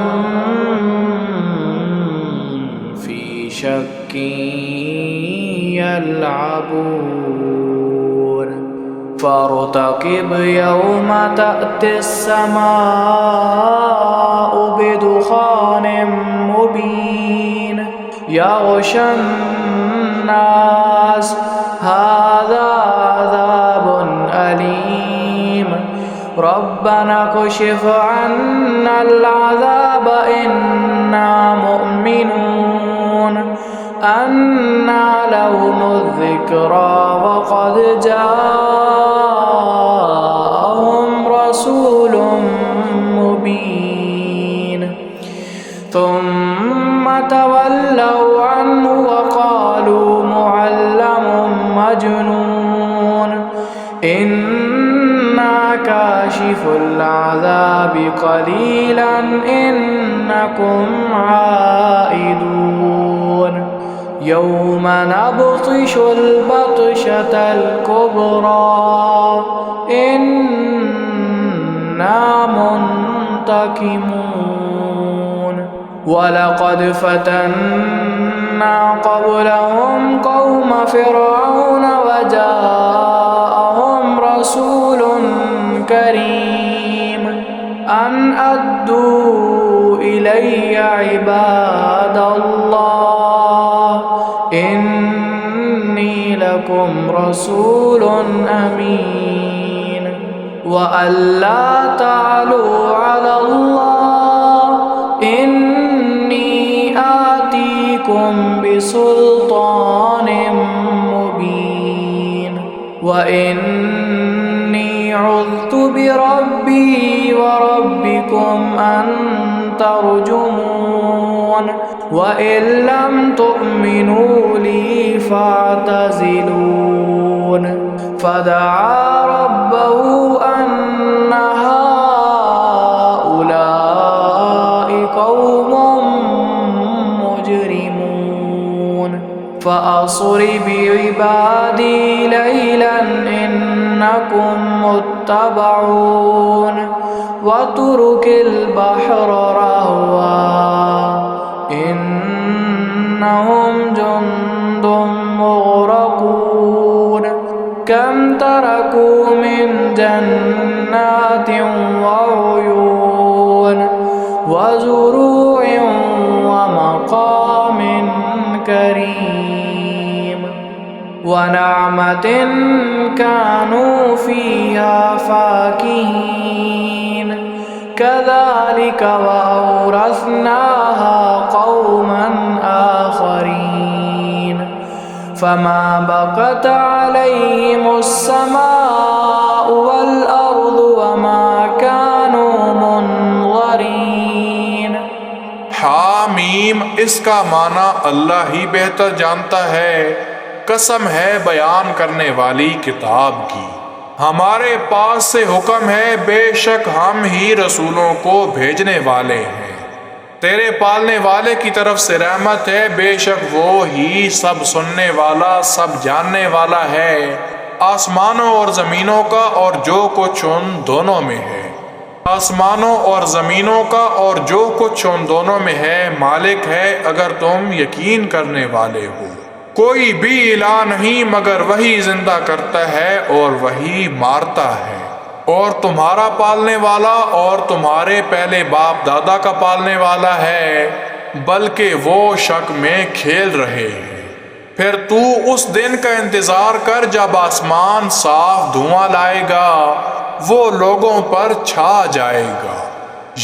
شك يلعبون فارتقب يوم تأتي السماء بدخان مبين يغشى الناس هذا عذاب أليم ربنا اكشف عنا العذاب إنا مؤمنون أنى لهم الذكرى وقد جاءهم رسول مبين ثم تولوا عنه وقالوا معلم مجنون إنا كاشف العذاب قليلا إنكم عائدون يوم نبطش البطشة الكبرى إنا منتقمون ولقد فتنا قبلهم قوم فرعون وجاءهم رسول كريم أن أدوا إلي عباد الله إني لكم رسول أمين وأن لا تعلوا على الله إني آتيكم بسلطان مبين وإني عذت بربي وربكم أن ترجمون وإن لم تؤمنوا لي فاعتزلون فدعا ربه أن هؤلاء قوم مجرمون فأسر بعبادي ليلا إنكم متبعون واترك البحر رهوا إنهم جند مغرقون كم تركوا من جنات وعيون وزروع ومقام كريم ونعمة كانوا فيها فاكهين كذلك وأورثناها قوما آخرين فما بقت عليهم السماء والأرض وما كانوا منظرين حامیم اس کا معنی اللہ ہی بہتر جانتا ہے۔ قسم ہے بیان کرنے والی کتاب کی، ہمارے پاس سے حکم ہے، بے شک ہم ہی رسولوں کو بھیجنے والے ہیں، تیرے پالنے والے کی طرف سے رحمت ہے، بے شک وہ ہی سب سننے والا سب جاننے والا ہے۔ آسمانوں اور زمینوں کا اور جو کچھ ان دونوں میں ہے، آسمانوں اور زمینوں کا اور جو کچھ ان دونوں میں ہے مالک ہے، اگر تم یقین کرنے والے ہو۔ کوئی بھی الہ نہیں مگر وہی زندہ کرتا ہے اور وہی مارتا ہے، اور تمہارا پالنے والا اور تمہارے پہلے باپ دادا کا پالنے والا ہے، بلکہ وہ شک میں کھیل رہے ہیں۔ پھر تو اس دن کا انتظار کر جب آسمان صاف دھواں لائے گا، وہ لوگوں پر چھا جائے گا۔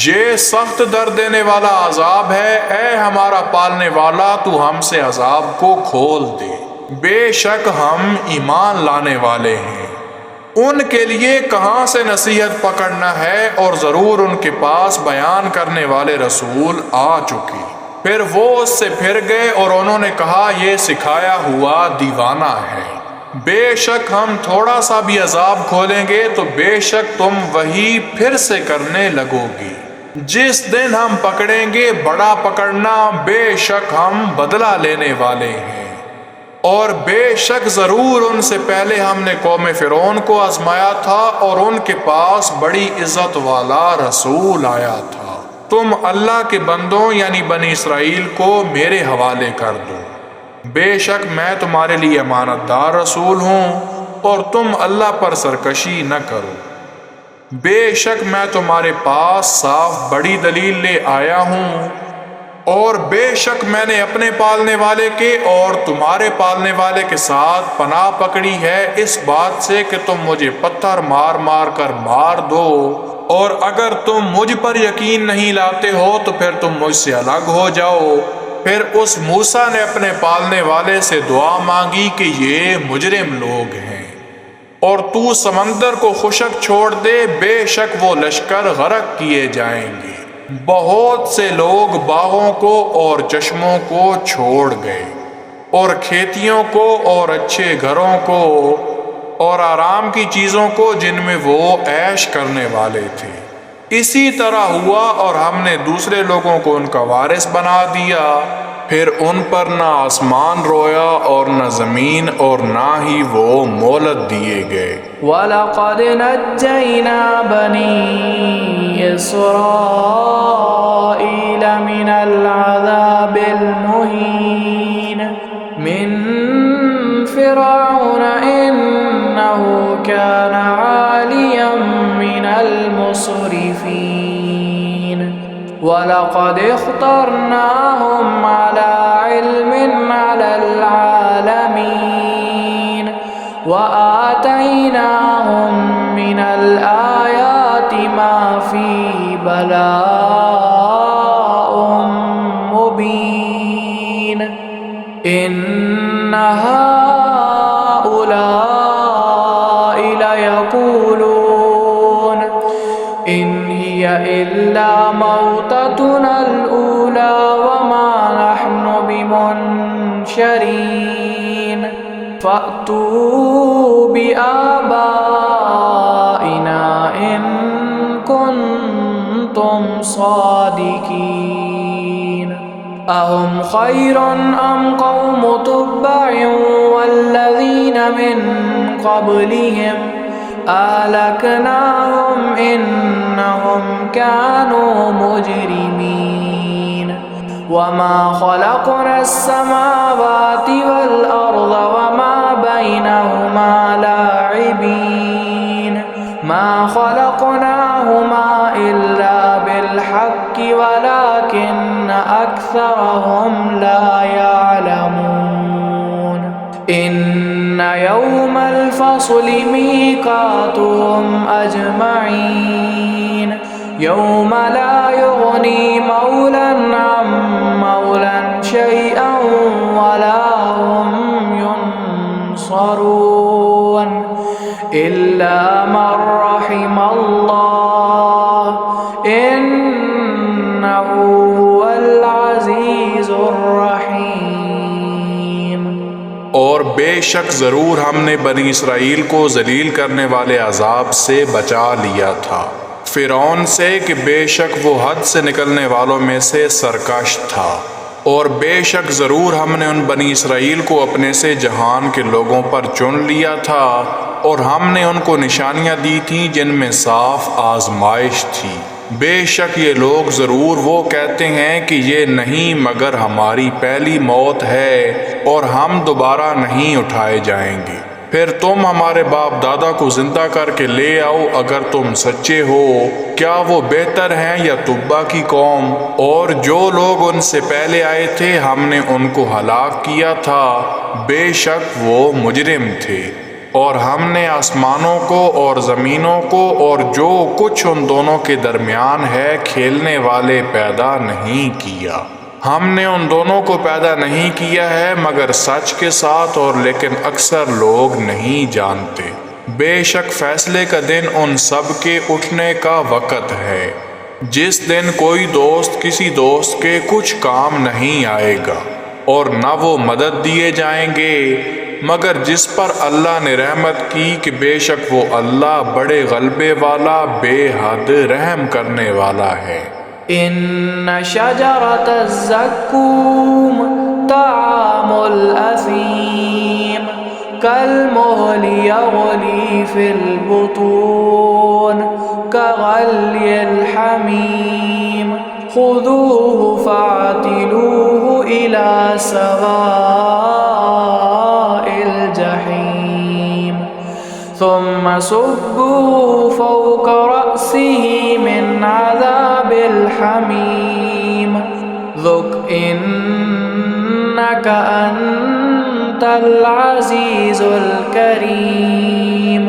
یہ سخت درد دینے والا عذاب ہے، اے ہمارا پالنے والا تو ہم سے عذاب کو کھول دے، بے شک ہم ایمان لانے والے ہیں۔ ان کے لیے کہاں سے نصیحت پکڑنا ہے، اور ضرور ان کے پاس بیان کرنے والے رسول آ چکے۔ پھر وہ اس سے پھر گئے اور انہوں نے کہا یہ سکھایا ہوا دیوانہ ہے، بے شک ہم تھوڑا سا بھی عذاب کھولیں گے تو بے شک تم وہی پھر سے کرنے لگو گے۔ جس دن ہم پکڑیں گے بڑا پکڑنا، بے شک ہم بدلہ لینے والے ہیں۔ اور بے شک ضرور ان سے پہلے ہم نے قوم فرعون کو آزمایا تھا، اور ان کے پاس بڑی عزت والا رسول آیا تھا۔ تم اللہ کے بندوں یعنی بنی اسرائیل کو میرے حوالے کر دو، بے شک میں تمہارے لیے امانت دار رسول ہوں۔ اور تم اللہ پر سرکشی نہ کرو۔ بے شک میں تمہارے پاس صاف بڑی دلیل لے آیا ہوں، اور بے شک میں نے اپنے پالنے والے کے اور تمہارے پالنے والے کے ساتھ پناہ پکڑی ہے اس بات سے کہ تم مجھے پتھر مار مار کر مار دو، اور اگر تم مجھ پر یقین نہیں لاتے ہو تو پھر تم مجھ سے الگ ہو جاؤ۔ پھر اس موسیٰ نے اپنے پالنے والے سے دعا مانگی کہ یہ مجرم لوگ ہیں، اور تو سمندر کو خشک چھوڑ دے، بے شک وہ لشکر غرق کیے جائیں گے۔ بہت سے لوگ باغوں کو اور چشموں کو چھوڑ گئے، اور کھیتیوں کو اور اچھے گھروں کو اور آرام کی چیزوں کو جن میں وہ عیش کرنے والے تھے۔ اسی طرح ہوا، اور ہم نے دوسرے لوگوں کو ان کا وارث بنا دیا، پھر ان پر نہ آسمان رویا اور نہ زمین، اور نہ ہی وہ مہلت دیے گئے۔ وَلَقَدْ نَجَّيْنَا بَنِي إِسْرَائِيلَ مِنَ الْعَذَابِ الْمُهِينِ مِنْ فِرْعَوْنَ إِنَّهُ كَانَ عَالِيًا مِنَ الْمُسْرِفِينَ وَلَقَدِ اخْتَرْنَاهُمْ عَلَى عِلْمٍ عَلَى الْعَالَمِينَ وَآتَيْنَاهُمْ مِنَ الْآيَاتِ مَا فِيهِ بَلَاءٌ مُبِينٌ إِنَّ هَؤُلَاءِ لَيَقُولُونَ إِنْ هِيَ إِلَّا مَوْتَتُنَا الْأُولَى وَمَا نَحْنُ بِمُنشَرِينَ فَأْتُوا بِآبَائِنَا إِن كُنتُمْ صَادِقِينَ أَهُمْ خَيْرٌ أَمْ قَوْمُ تُبَّعٍ وَالَّذِينَ مِن قَبْلِهِمْ أَهْلَكْنَاهُمْ إِنَّهُمْ كَانُوا مُجْرِمِينَ وَمَا خَلَقْنَا السَّمَاوَاتِ وَالْأَرْضَ وَمَا بَيْنَهُمَا لَاعِبِينَ مَا خَلَقْنَاهُمَا إِلَّا بِالْحَقِّ وَلَكِنَّ أَكْثَرَهُمْ لَا يَعْلَمُونَ إِنَّ يَوْمَ الْفَصْلِ مِيقَاتُهُمْ أَجْمَعِينَ يَوْمَ لَا يُغْنِي مَوْلًى عَن مَّوْلًى شَيْئًا وَلَا هُمْ يُنصَرُونَ إِلَّا مَن رَّحِمَ اللَّهُ إِنَّهُ هُوَ الْعَزِيزُ الرَّحِيمُ۔ اور بے شک ضرور ہم نے بنی اسرائیل کو ذلیل کرنے والے عذاب سے بچا لیا تھا، فرعون سے کہ بے شک وہ حد سے نکلنے والوں میں سے سرکش تھا، اور بے شک ضرور ہم نے ان بنی اسرائیل کو اپنے سے جہان کے لوگوں پر چن لیا تھا، اور ہم نے ان کو نشانیاں دی تھیں جن میں صاف آزمائش تھی۔ بے شک یہ لوگ ضرور وہ کہتے ہیں کہ یہ نہیں مگر ہماری پہلی موت ہے اور ہم دوبارہ نہیں اٹھائے جائیں گے، پھر تم ہمارے باپ دادا کو زندہ کر کے لے آؤ اگر تم سچے ہو۔ کیا وہ بہتر ہیں یا تبا کی قوم؟ اور جو لوگ ان سے پہلے آئے تھے ہم نے ان کو ہلاک کیا تھا، بے شک وہ مجرم تھے۔ اور ہم نے آسمانوں کو اور زمینوں کو اور جو کچھ ان دونوں کے درمیان ہے کھیلنے والے پیدا نہیں کیا۔ ہم نے ان دونوں کو پیدا نہیں کیا ہے مگر سچ کے ساتھ، اور لیکن اکثر لوگ نہیں جانتے۔ بے شک فیصلے کا دن ان سب کے اٹھنے کا وقت ہے، جس دن کوئی دوست کسی دوست کے کچھ کام نہیں آئے گا، اور نہ وہ مدد دیے جائیں گے مگر جس پر اللہ نے رحمت کی کہ بے شک وہ اللہ بڑے غلبے والا بے حد رحم کرنے والا ہے۔ إن شجرة الزقوم طعام الأثيم كالمهل يغلي في البطون كغلي الحميم خذوه فاعتلوه إلى سواء الجحيم ثم صبوا فوق رأسه من عذاب الحميم ذق إنك أنت العزيز الكريم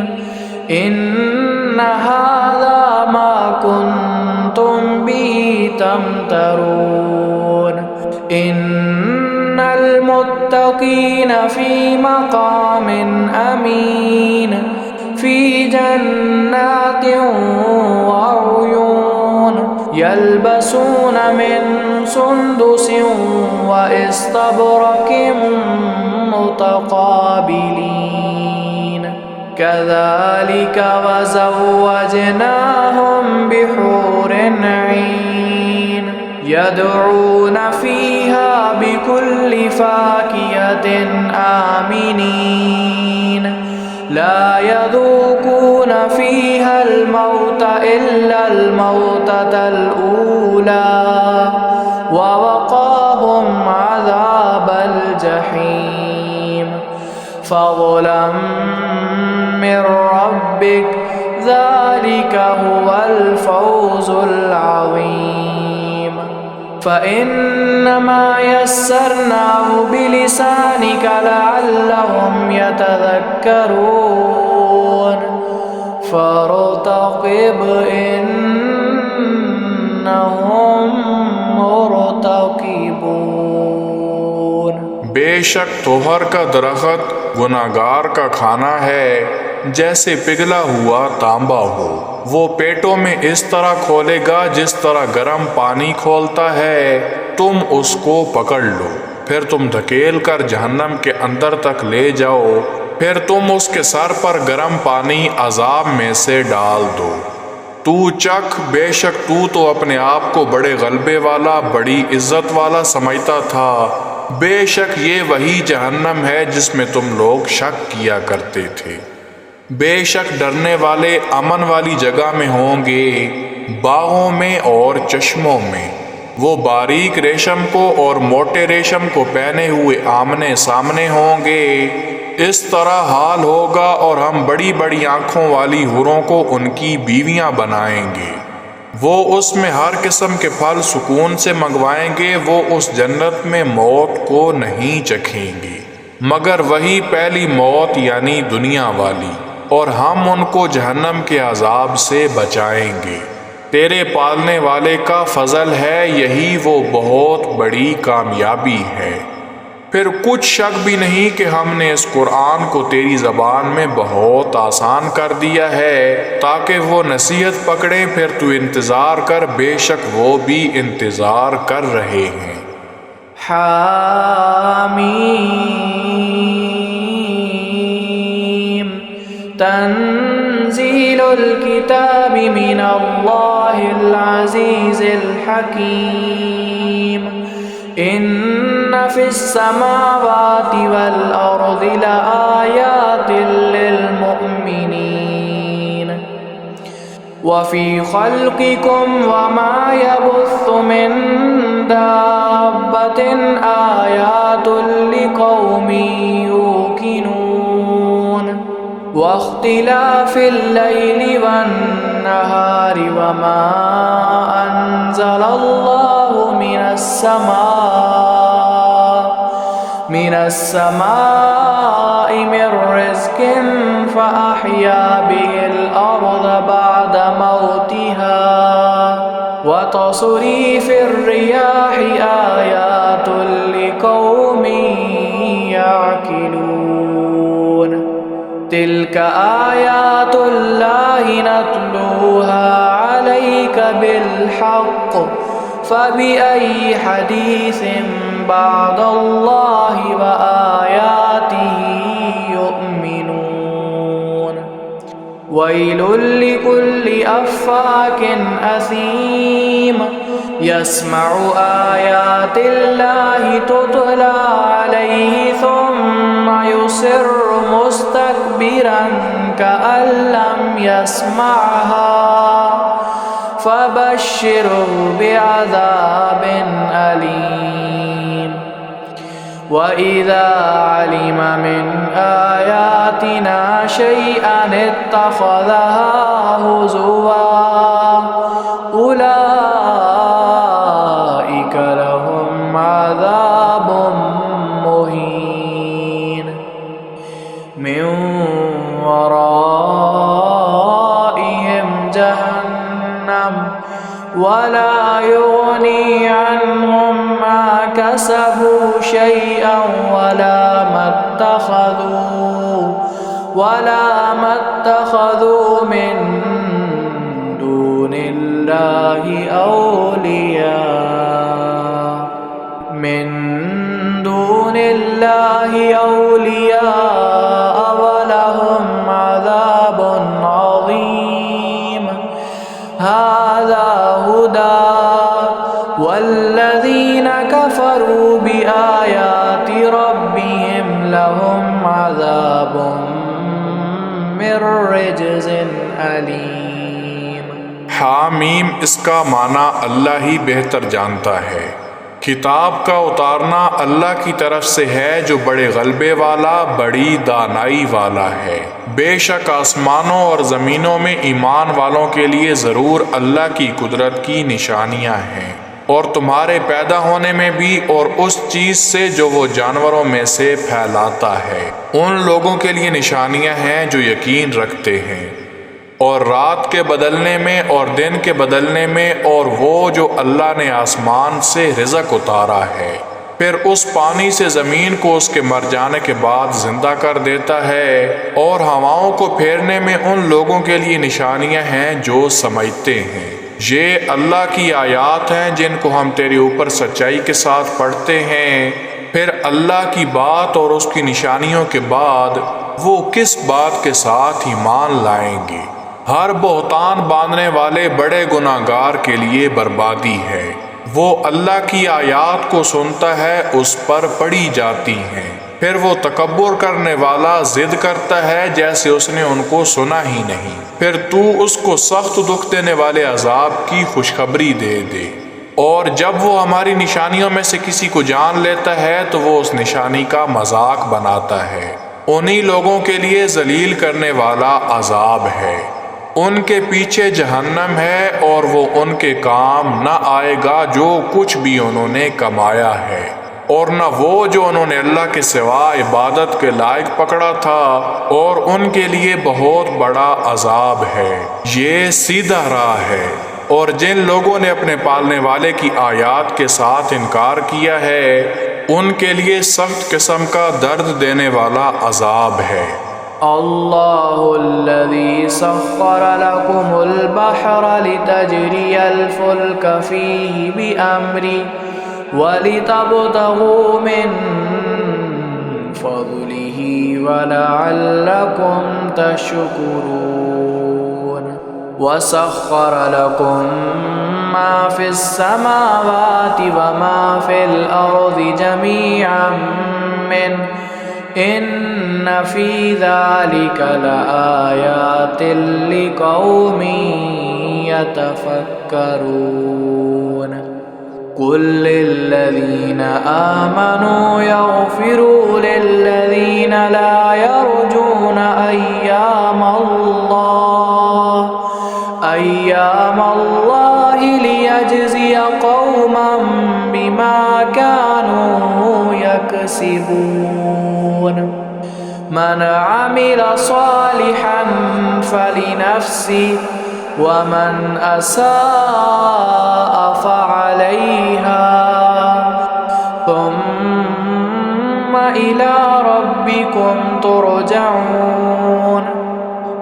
إن هذا ما كنتم به تمترون إن المتقين في مقام أمين في جنات وعيون يلبسون من سندس وإستبرق متقابلين كذلك وزوجناهم بحور عين يدعون فيها بكل فاكهة آمنين لا يذوقون فيها الموت إلا الموتة الأولى ووقاهم عذاب الجحيم فضلا من ربك ذلك هو الفوز العظيم فإنما يسرناه بلسانك لعلهم يتذكرون فارتقب إنهم مرتقبون۔ بے شک توہر کا درخت گناہگار کا کھانا ہے جیسے پگھلا ہوا تانبا ہو، وہ پیٹوں میں اس طرح کھولے گا جس طرح گرم پانی کھولتا ہے، تم اس کو پکڑ لو، پھر تم دھکیل کر جہنم کے اندر تک لے جاؤ، پھر تم اس کے سر پر گرم پانی عذاب میں سے ڈال دو۔ تو چکھ، بے شک تو اپنے آپ کو بڑے غلبے والا، بڑی عزت والا سمجھتا تھا، بے شک یہ وہی جہنم ہے جس میں تم لوگ شک کیا کرتے تھے۔ بے شک ڈرنے والے امن والی جگہ میں ہوں گے، باغوں میں اور چشموں میں، وہ باریک ریشم کو اور موٹے ریشم کو پہنے ہوئے آمنے سامنے ہوں گے، اس طرح حال ہوگا، اور ہم بڑی بڑی آنکھوں والی حوروں کو ان کی بیویاں بنائیں گے، وہ اس میں ہر قسم کے پھل سکون سے منگوائیں گے، وہ اس جنت میں موت کو نہیں چکھیں گے مگر وہی پہلی موت یعنی دنیا والی، اور ہم ان کو جہنم کے عذاب سے بچائیں گے۔ تیرے پالنے والے کا فضل ہے، یہی وہ بہت بڑی کامیابی ہے۔ پھر کچھ شک بھی نہیں کہ ہم نے اس قرآن کو تیری زبان میں بہت آسان کر دیا ہے تاکہ وہ نصیحت پکڑیں، پھر تو انتظار کر، بے شک وہ بھی انتظار کر رہے ہیں۔ حامیم تنزیل الکتاب من اللہ العزیز الحکیم ان فی السماوات والارض لآیات للمؤمنین وفی خلقکم وما یبث من دابۃ آیات لقوم یوقنون واختلاف اللیل والنہار وما انزل اللہ من السماء من رزق فأحيا به الأرض بعد موتها وتصريف الرياح آيات لقوم يعقلون تلك آيات الله نتلوها عليك بالحق فبأي حديث بعد الله وآياته يؤمنون ويل لكل أفاك أثيم يسمع آيات الله تتلى عليه ثم يصر مستكبرا كأن لم يسمعها فبشره بعذاب أليم وإذا علم من آياتنا شيئا اتخذها هزوا أولئك لهم عذاب مهين من ورائهم جهنم ولا يغني عنهم ما كسبوا شيئا ولا ما اتخذوا من دون الله أولياء ولهم عذاب عظيم هذا هدى والذين كفروا بآيات ربهم لهم عذاب من رجز أليم۔ حامیم اس کا معنی اللہ ہی بہتر جانتا ہے۔ کتاب کا اتارنا اللہ کی طرف سے ہے جو بڑے غلبے والا، بڑی دانائی والا ہے۔ بے شک آسمانوں اور زمینوں میں ایمان والوں کے لیے ضرور اللہ کی قدرت کی نشانیاں ہیں، اور تمہارے پیدا ہونے میں بھی اور اس چیز سے جو وہ جانوروں میں سے پھیلاتا ہے۔ ان لوگوں کے لیے نشانیاں ہیں جو یقین رکھتے ہیں، اور رات کے بدلنے میں اور دن کے بدلنے میں، اور وہ جو اللہ نے آسمان سے رزق اتارا ہے، پھر اس پانی سے زمین کو اس کے مر جانے کے بعد زندہ کر دیتا ہے، اور ہواؤں کو پھیرنے میں ان لوگوں کے لیے نشانیاں ہیں جو سمجھتے ہیں۔ یہ اللہ کی آیات ہیں جن کو ہم تیرے اوپر سچائی کے ساتھ پڑھتے ہیں۔ پھر اللہ کی بات اور اس کی نشانیوں کے بعد وہ کس بات کے ساتھ ایمان لائیں گے؟ ہر بہتان باندھنے والے بڑے گناہگار کے لیے بربادی ہے۔ وہ اللہ کی آیات کو سنتا ہے، اس پر پڑھی جاتی ہیں، پھر وہ تکبر کرنے والا ضد کرتا ہے جیسے اس نے ان کو سنا ہی نہیں، پھر تو اس کو سخت دکھ دینے والے عذاب کی خوشخبری دے دے۔ اور جب وہ ہماری نشانیوں میں سے کسی کو جان لیتا ہے تو وہ اس نشانی کا مذاق بناتا ہے۔ انہی لوگوں کے لیے ذلیل کرنے والا عذاب ہے۔ ان کے پیچھے جہنم ہے اور وہ ان کے کام نہ آئے گا جو کچھ بھی انہوں نے کمایا ہے، اور نہ وہ جو انہوں نے اللہ کے سوا عبادت کے لائق پکڑا تھا، اور ان کے لیے بہت بڑا عذاب ہے۔ یہ سیدھا راہ ہے، اور جن لوگوں نے اپنے پالنے والے کی آیات کے ساتھ انکار کیا ہے ان کے لیے سخت قسم کا درد دینے والا عذاب ہے۔ اللہ الذي سخر لكم البحر لتجري الفلك فيه بأمره ولتبتغوا من فضله ولعلكم تشكرون وسخر لكم ما في السماوات وما في الأرض جميعا منه إن في ذلك لآيات لقوم يتفكرون قل للذين آمنوا يغفروا للذين لا يرجون أيام الله ليجزي قوما بما كانوا يكسبون من عمل صالحا فلنفسه ومن أساء فعليها ثم إلى ربكم ترجعون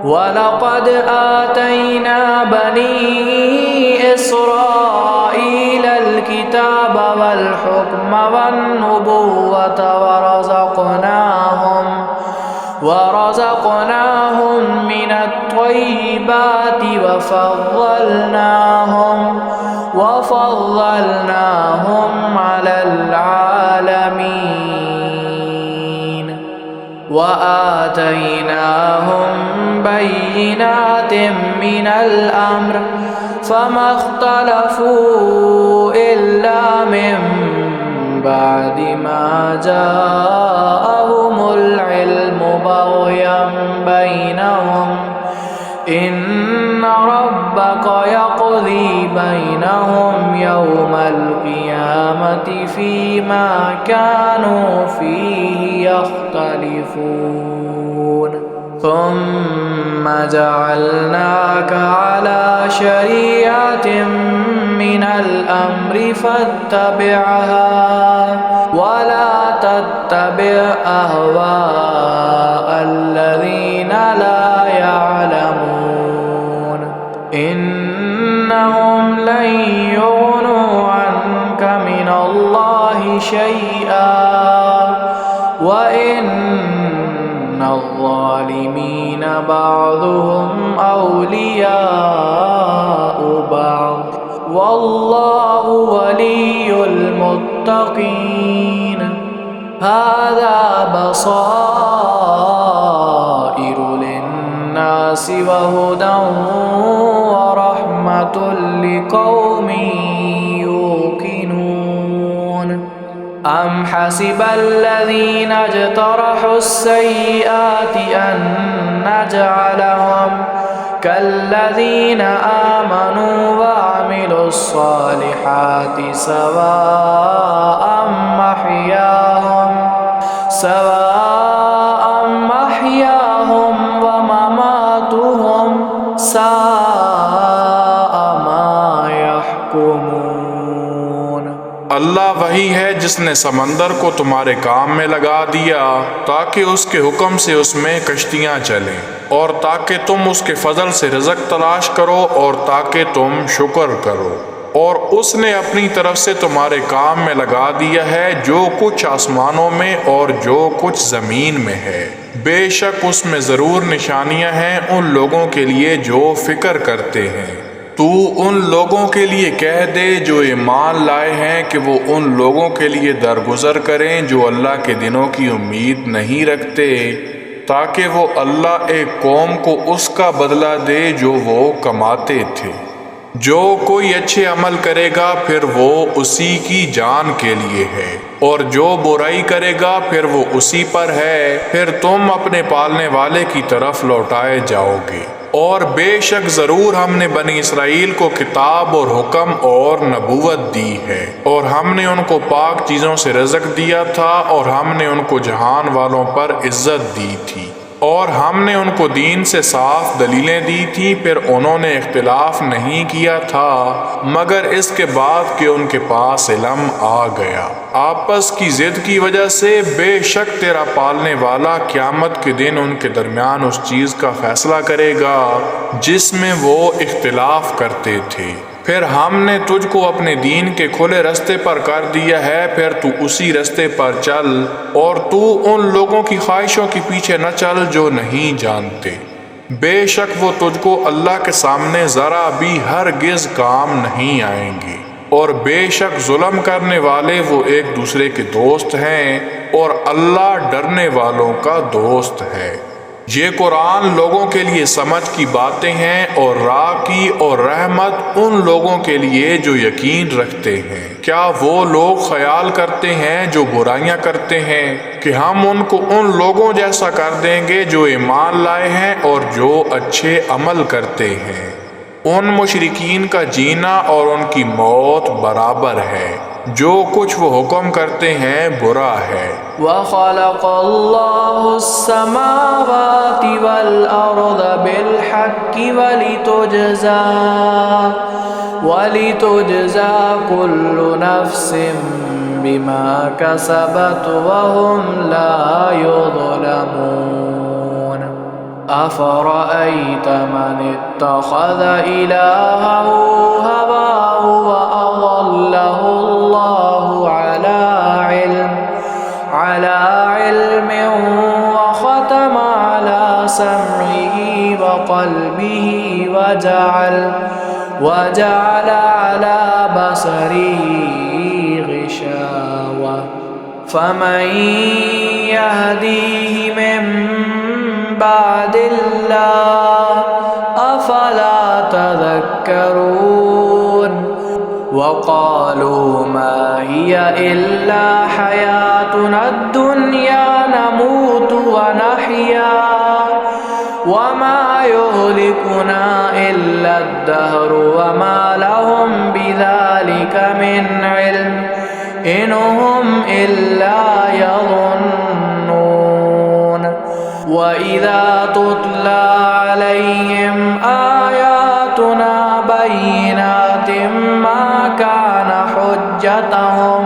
وَلَقَدْ آتَيْنَا بَنِي إِسْرَائِيلَ الْكِتَابَ وَالْحُكْمَ وَالنُّبُوَّةَ وَرَزَقْنَاهُمْ مِنَ الطَّيِّبَاتِ وَفَضَّلْنَاهُمْ عَلَى الْعَالَمِينَ وَآتَيْنَاهُمْ بَيِّنَاتٍ مِّنَ الْأَمْرِ فَمَا اخْتَلَفُوا إِلَّا مِن بَعْدِ مَا جَاءَهُمُ الْعِلْمُ بَغْيًا بَيْنَهُمْ ربك يقضي بينهم يوم القيامة فيما كانوا فيه يختلفون ثم جعلناك على شريعة من الأمر فاتبعها ولا تتبع أهواء الذين لا يعلمون إنهم لن يغنوا عنك من الله شيئا وإن الظالمين بعضهم أولياء بعض والله ولي المتقين هذا بصائر للناس وهدى ورحمة لقوم يوقنون أم حسب الذين اجترحوا السيئات أن نجعلهم كالذين آمنوا وعملوا الصالحات سواء محياهم ومماتهم ساء ما يحكمون۔ اللہ وہی ہے جس نے سمندر کو تمہارے کام میں لگا دیا تاکہ اس کے حکم سے اس میں کشتیاں چلیں، اور تاکہ تم اس کے فضل سے رزق تلاش کرو، اور تاکہ تم شکر کرو۔ اور اس نے اپنی طرف سے تمہارے کام میں لگا دیا ہے جو کچھ آسمانوں میں اور جو کچھ زمین میں ہے، بے شک اس میں ضرور نشانیاں ہیں ان لوگوں کے لیے جو فکر کرتے ہیں۔ تو ان لوگوں کے لیے کہہ دے جو ایمان لائے ہیں کہ وہ ان لوگوں کے لیے درگزر کریں جو اللہ کے دنوں کی امید نہیں رکھتے، تاکہ وہ اللہ ایک قوم کو اس کا بدلہ دے جو وہ کماتے تھے۔ جو کوئی اچھے عمل کرے گا پھر وہ اسی کی جان کے لیے ہے، اور جو برائی کرے گا پھر وہ اسی پر ہے، پھر تم اپنے پالنے والے کی طرف لوٹائے جاؤ گے۔ اور بے شک ضرور ہم نے بنی اسرائیل کو کتاب اور حکم اور نبوت دی ہے، اور ہم نے ان کو پاک چیزوں سے رزق دیا تھا، اور ہم نے ان کو جہان والوں پر عزت دی تھی، اور ہم نے ان کو دین سے صاف دلیلیں دی تھیں، پھر انہوں نے اختلاف نہیں کیا تھا مگر اس کے بعد کہ ان کے پاس علم آ گیا آپس کی ضد کی وجہ سے۔ بے شک تیرا پالنے والا قیامت کے دن ان کے درمیان اس چیز کا فیصلہ کرے گا جس میں وہ اختلاف کرتے تھے۔ پھر ہم نے تجھ کو اپنے دین کے کھلے رستے پر کر دیا ہے، پھر تو اسی رستے پر چل، اور تو ان لوگوں کی خواہشوں کے پیچھے نہ چل جو نہیں جانتے۔ بے شک وہ تجھ کو اللہ کے سامنے ذرا بھی ہرگز کام نہیں آئیں گے، اور بے شک ظلم کرنے والے وہ ایک دوسرے کے دوست ہیں، اور اللہ ڈرنے والوں کا دوست ہے۔ یہ قرآن لوگوں کے لیے سمجھ کی باتیں ہیں اور راہ کی اور رحمت ان لوگوں کے لیے جو یقین رکھتے ہیں۔ کیا وہ لوگ خیال کرتے ہیں جو برائیاں کرتے ہیں کہ ہم ان کو ان لوگوں جیسا کر دیں گے جو ایمان لائے ہیں اور جو اچھے عمل کرتے ہیں؟ ان مشرکین کا جینا اور ان کی موت برابر ہے، جو کچھ وہ حکم کرتے ہیں برا ہے۔ وَخَلَقَ اللَّهُ السَّمَاوَاتِ وَالْأَرْضَ بِالْحَقِّ وَلِتُجْزَى كُلُّ نَفْسٍ بِمَا كَسَبَتْ وَهُمْ لَا يُظْلَمُونَ أَفَرَأَيْتَ مَنِ اتَّخَذَ إِلَٰهَهُ هَوَاهُ وَأَضَلَّهُ اللَّهُ عَلَىٰ عِلْمٍ وَخَتَمَ عَلَىٰ سَمْعِهِ وَقَلْبِهِ وَجَعَلَ عَلَىٰ بَصَرِهِ غِشَاوَةً فَمَن يَهْدِيهِ مِن بَعْدِ اللَّهِ أَفَلَا تَذَكَّرُونَ وَقَالُوا مَا هِيَ إِلَّا حَيَاتُنَا الدُّنْيَا نَمُوتُ وَنَحْيَا وَمَا يُهْلِكُنَا إِلَّا الدهر وما لهم بذلك من علم إن هم إلا يظنون وإذا تتلى عليهم آياتنا بينات ما كان حجتهم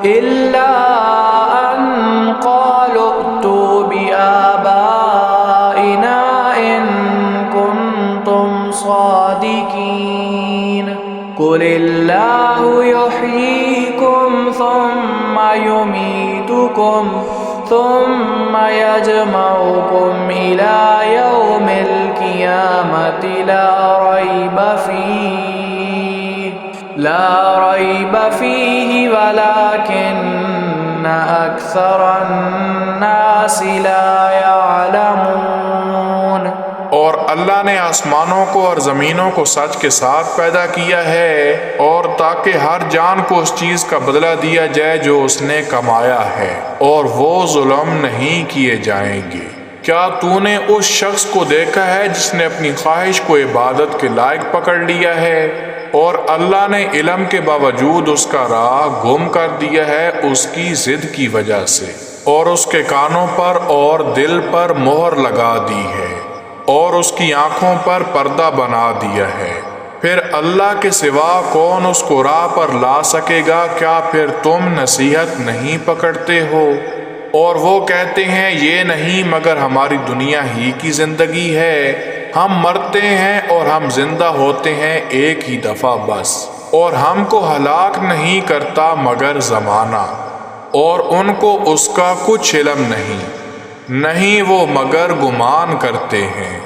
إلا أن قالوا ائتوا بآبائنا إن كنتم صادقين قل الله يحييكم ثم يميتكم ثم يجمعكم إلى يوم القيامة لا ريب فيه ولكن أكثر الناس لا يعلمون۔ اور اللہ نے آسمانوں کو اور زمینوں کو سچ کے ساتھ پیدا کیا ہے اور تاکہ ہر جان کو اس چیز کا بدلہ دیا جائے جو اس نے کمایا ہے اور وہ ظلم نہیں کیے جائیں گے۔ کیا تو نے اس شخص کو دیکھا ہے جس نے اپنی خواہش کو عبادت کے لائق پکڑ لیا ہے اور اللہ نے علم کے باوجود اس کا راہ گم کر دیا ہے اس کی ضد کی وجہ سے، اور اس کے کانوں پر اور دل پر مہر لگا دی ہے اور اس کی آنکھوں پر پردہ بنا دیا ہے، پھر اللہ کے سوا کون اس کو راہ پر لا سکے گا؟ کیا پھر تم نصیحت نہیں پکڑتے ہو؟ اور وہ کہتے ہیں یہ نہیں مگر ہماری دنیا ہی کی زندگی ہے، ہم مرتے ہیں اور ہم زندہ ہوتے ہیں ایک ہی دفعہ بس، اور ہم کو ہلاک نہیں کرتا مگر زمانہ، اور ان کو اس کا کچھ علم نہیں وہ مگر گمان کرتے ہیں۔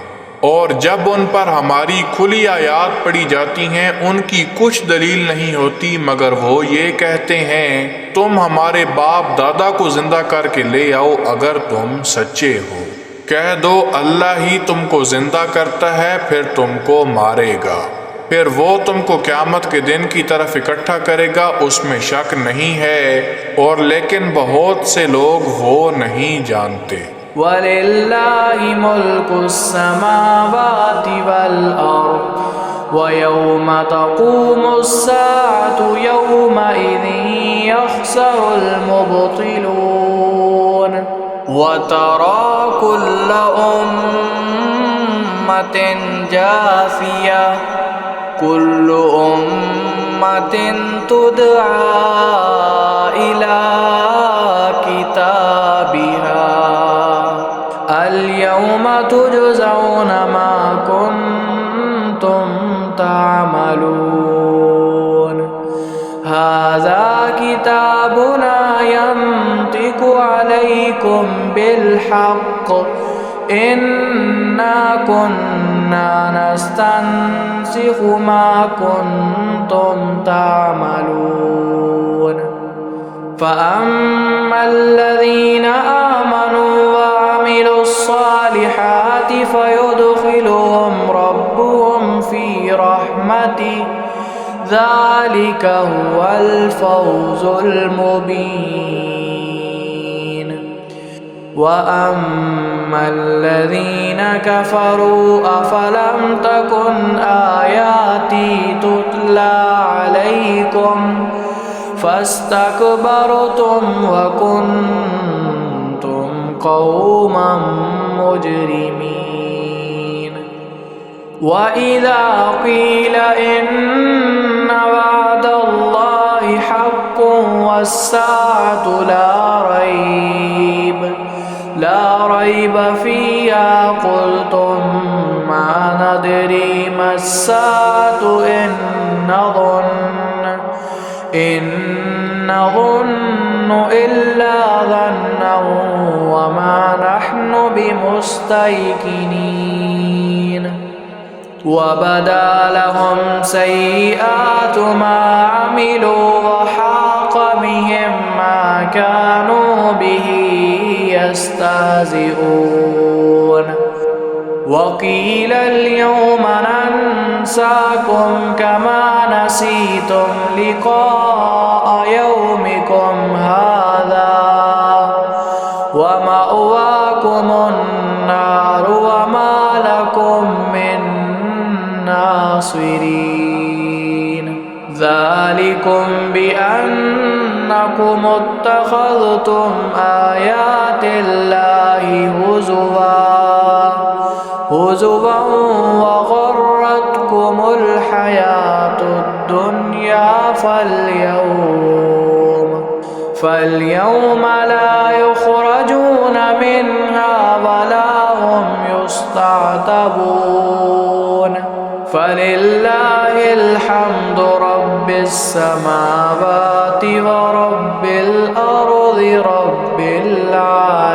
اور جب ان پر ہماری کھلی آیات پڑھی جاتی ہیں ان کی کچھ دلیل نہیں ہوتی مگر وہ یہ کہتے ہیں تم ہمارے باپ دادا کو زندہ کر کے لے آؤ اگر تم سچے ہو۔ کہہ دو اللہ ہی تم کو زندہ کرتا ہے پھر تم کو مارے گا، پھر وہ تم کو قیامت کے دن کی طرف اکٹھا کرے گا، اس میں شک نہیں ہے، اور لیکن بہت سے لوگ وہ نہیں جانتے۔ وَلِلَّهِ مُلْكُ السَّمَاوَاتِ وَالْأَرْضِ وَيَوْمَ تَقُومُ السَّاعَةُ يَوْمَئِذٍ يَخْسَرُ الْمُبْطِلُونَ وَتَرَى كُلَّ أُمَّةٍ جَاثِيَةً كُلُّ أُمَّةٍ تُدْعَى إِلَى كِتَابِهَا اليوم تجزون ما كنتم تعملون هذا كتابنا ينطق عليكم بالحق إنا كنا نستنسخ ما كنتم تعملون فأما الذين آمنوا وعملوا الصالحات فيدخلهم ربهم في رحمته ذلك هو الفوز المبين وأما الذين كفروا أفلم تكن آياتي تتلى عليكم فاستكبرتم وكنتم قوما مجرمين وإذا قيل إن وعد الله حق والساعة لا ريب فيها قلتم ما ندري ما الساعة إن نظن إلا ظنا وما نحن بمستيقنين وبدا لهم سيئات ما عملوا وحاق بهم ما كانوا به يستهزئون وقيل اليوم ننساكم كما نسيتم لقاء يومكم هذا ومأواكم النار وما لكم من ناصرين ناصرين ذلكم بأنكم اتخذتم آيات الله هزوا وغرتكم الحياة الدنيا فاليوم لا يخرجون منها ولا هم يستعتبون فلله الحمد رب السماوات ورب الأرض رب العالمين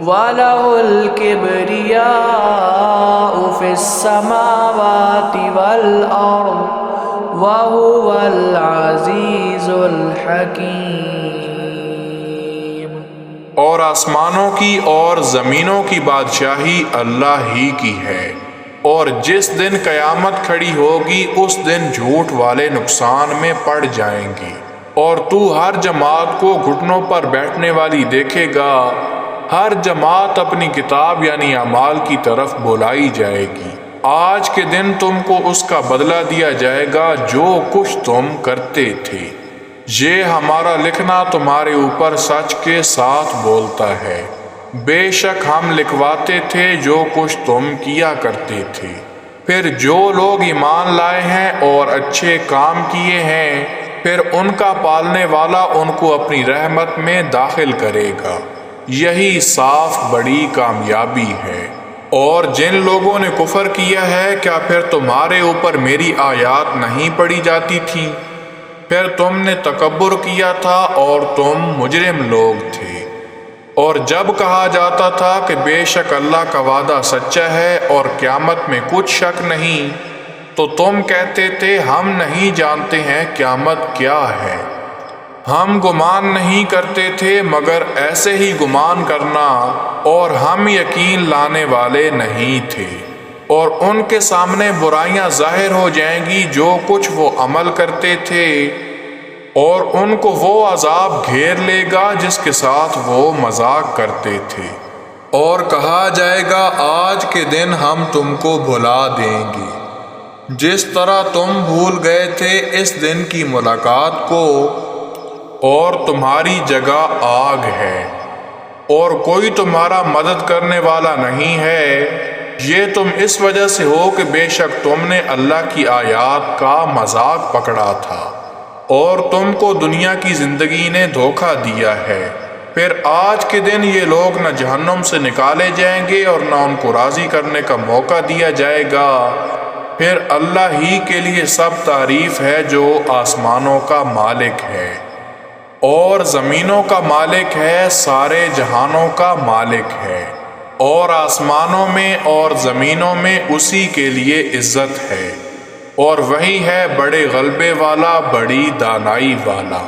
وله الكبرياء في السماوات والأرض وهو العزيز الحكيم۔ اور آسمانوں کی اور زمینوں کی بادشاہی اللہ ہی کی ہے، اور جس دن قیامت کھڑی ہوگی اس دن جھوٹ والے نقصان میں پڑ جائیں گے، اور تو ہر جماعت کو گھٹنوں پر بیٹھنے والی دیکھے گا، ہر جماعت اپنی کتاب یعنی اعمال کی طرف بلائی جائے گی۔ آج کے دن تم کو اس کا بدلہ دیا جائے گا جو کچھ تم کرتے تھے۔ یہ ہمارا لکھنا تمہارے اوپر سچ کے ساتھ بولتا ہے، بے شک ہم لکھواتے تھے جو کچھ تم کیا کرتے تھے۔ پھر جو لوگ ایمان لائے ہیں اور اچھے کام کیے ہیں، پھر ان کا پالنے والا ان کو اپنی رحمت میں داخل کرے گا، یہی صاف بڑی کامیابی ہے۔ اور جن لوگوں نے کفر کیا ہے، کیا پھر تمہارے اوپر میری آیات نہیں پڑھی جاتی تھیں؟ پھر تم نے تکبر کیا تھا اور تم مجرم لوگ تھے۔ اور جب کہا جاتا تھا کہ بے شک اللہ کا وعدہ سچا ہے اور قیامت میں کچھ شک نہیں، تو تم کہتے تھے ہم نہیں جانتے ہیں قیامت کیا ہے، ہم گمان نہیں کرتے تھے مگر ایسے ہی گمان کرنا، اور ہم یقین لانے والے نہیں تھے۔ اور ان کے سامنے برائیاں ظاہر ہو جائیں گی جو کچھ وہ عمل کرتے تھے، اور ان کو وہ عذاب گھیر لے گا جس کے ساتھ وہ مذاق کرتے تھے۔ اور کہا جائے گا آج کے دن ہم تم کو بھلا دیں گے، جس طرح تم بھول گئے تھے اس دن کی ملاقات کو، اور تمہاری جگہ آگ ہے، اور کوئی تمہارا مدد کرنے والا نہیں ہے۔ یہ تم اس وجہ سے ہو کہ بے شک تم نے اللہ کی آیات کا مذاق پکڑا تھا، اور تم کو دنیا کی زندگی نے دھوکہ دیا ہے۔ پھر آج کے دن یہ لوگ نہ جہنم سے نکالے جائیں گے اور نہ ان کو راضی کرنے کا موقع دیا جائے گا۔ پھر اللہ ہی کے لیے سب تعریف ہے جو آسمانوں کا مالک ہے اور زمینوں کا مالک ہے، سارے جہانوں کا مالک ہے، اور آسمانوں میں اور زمینوں میں اسی کے لیے عزت ہے، اور وہی ہے بڑے غلبے والا، بڑی دانائی والا۔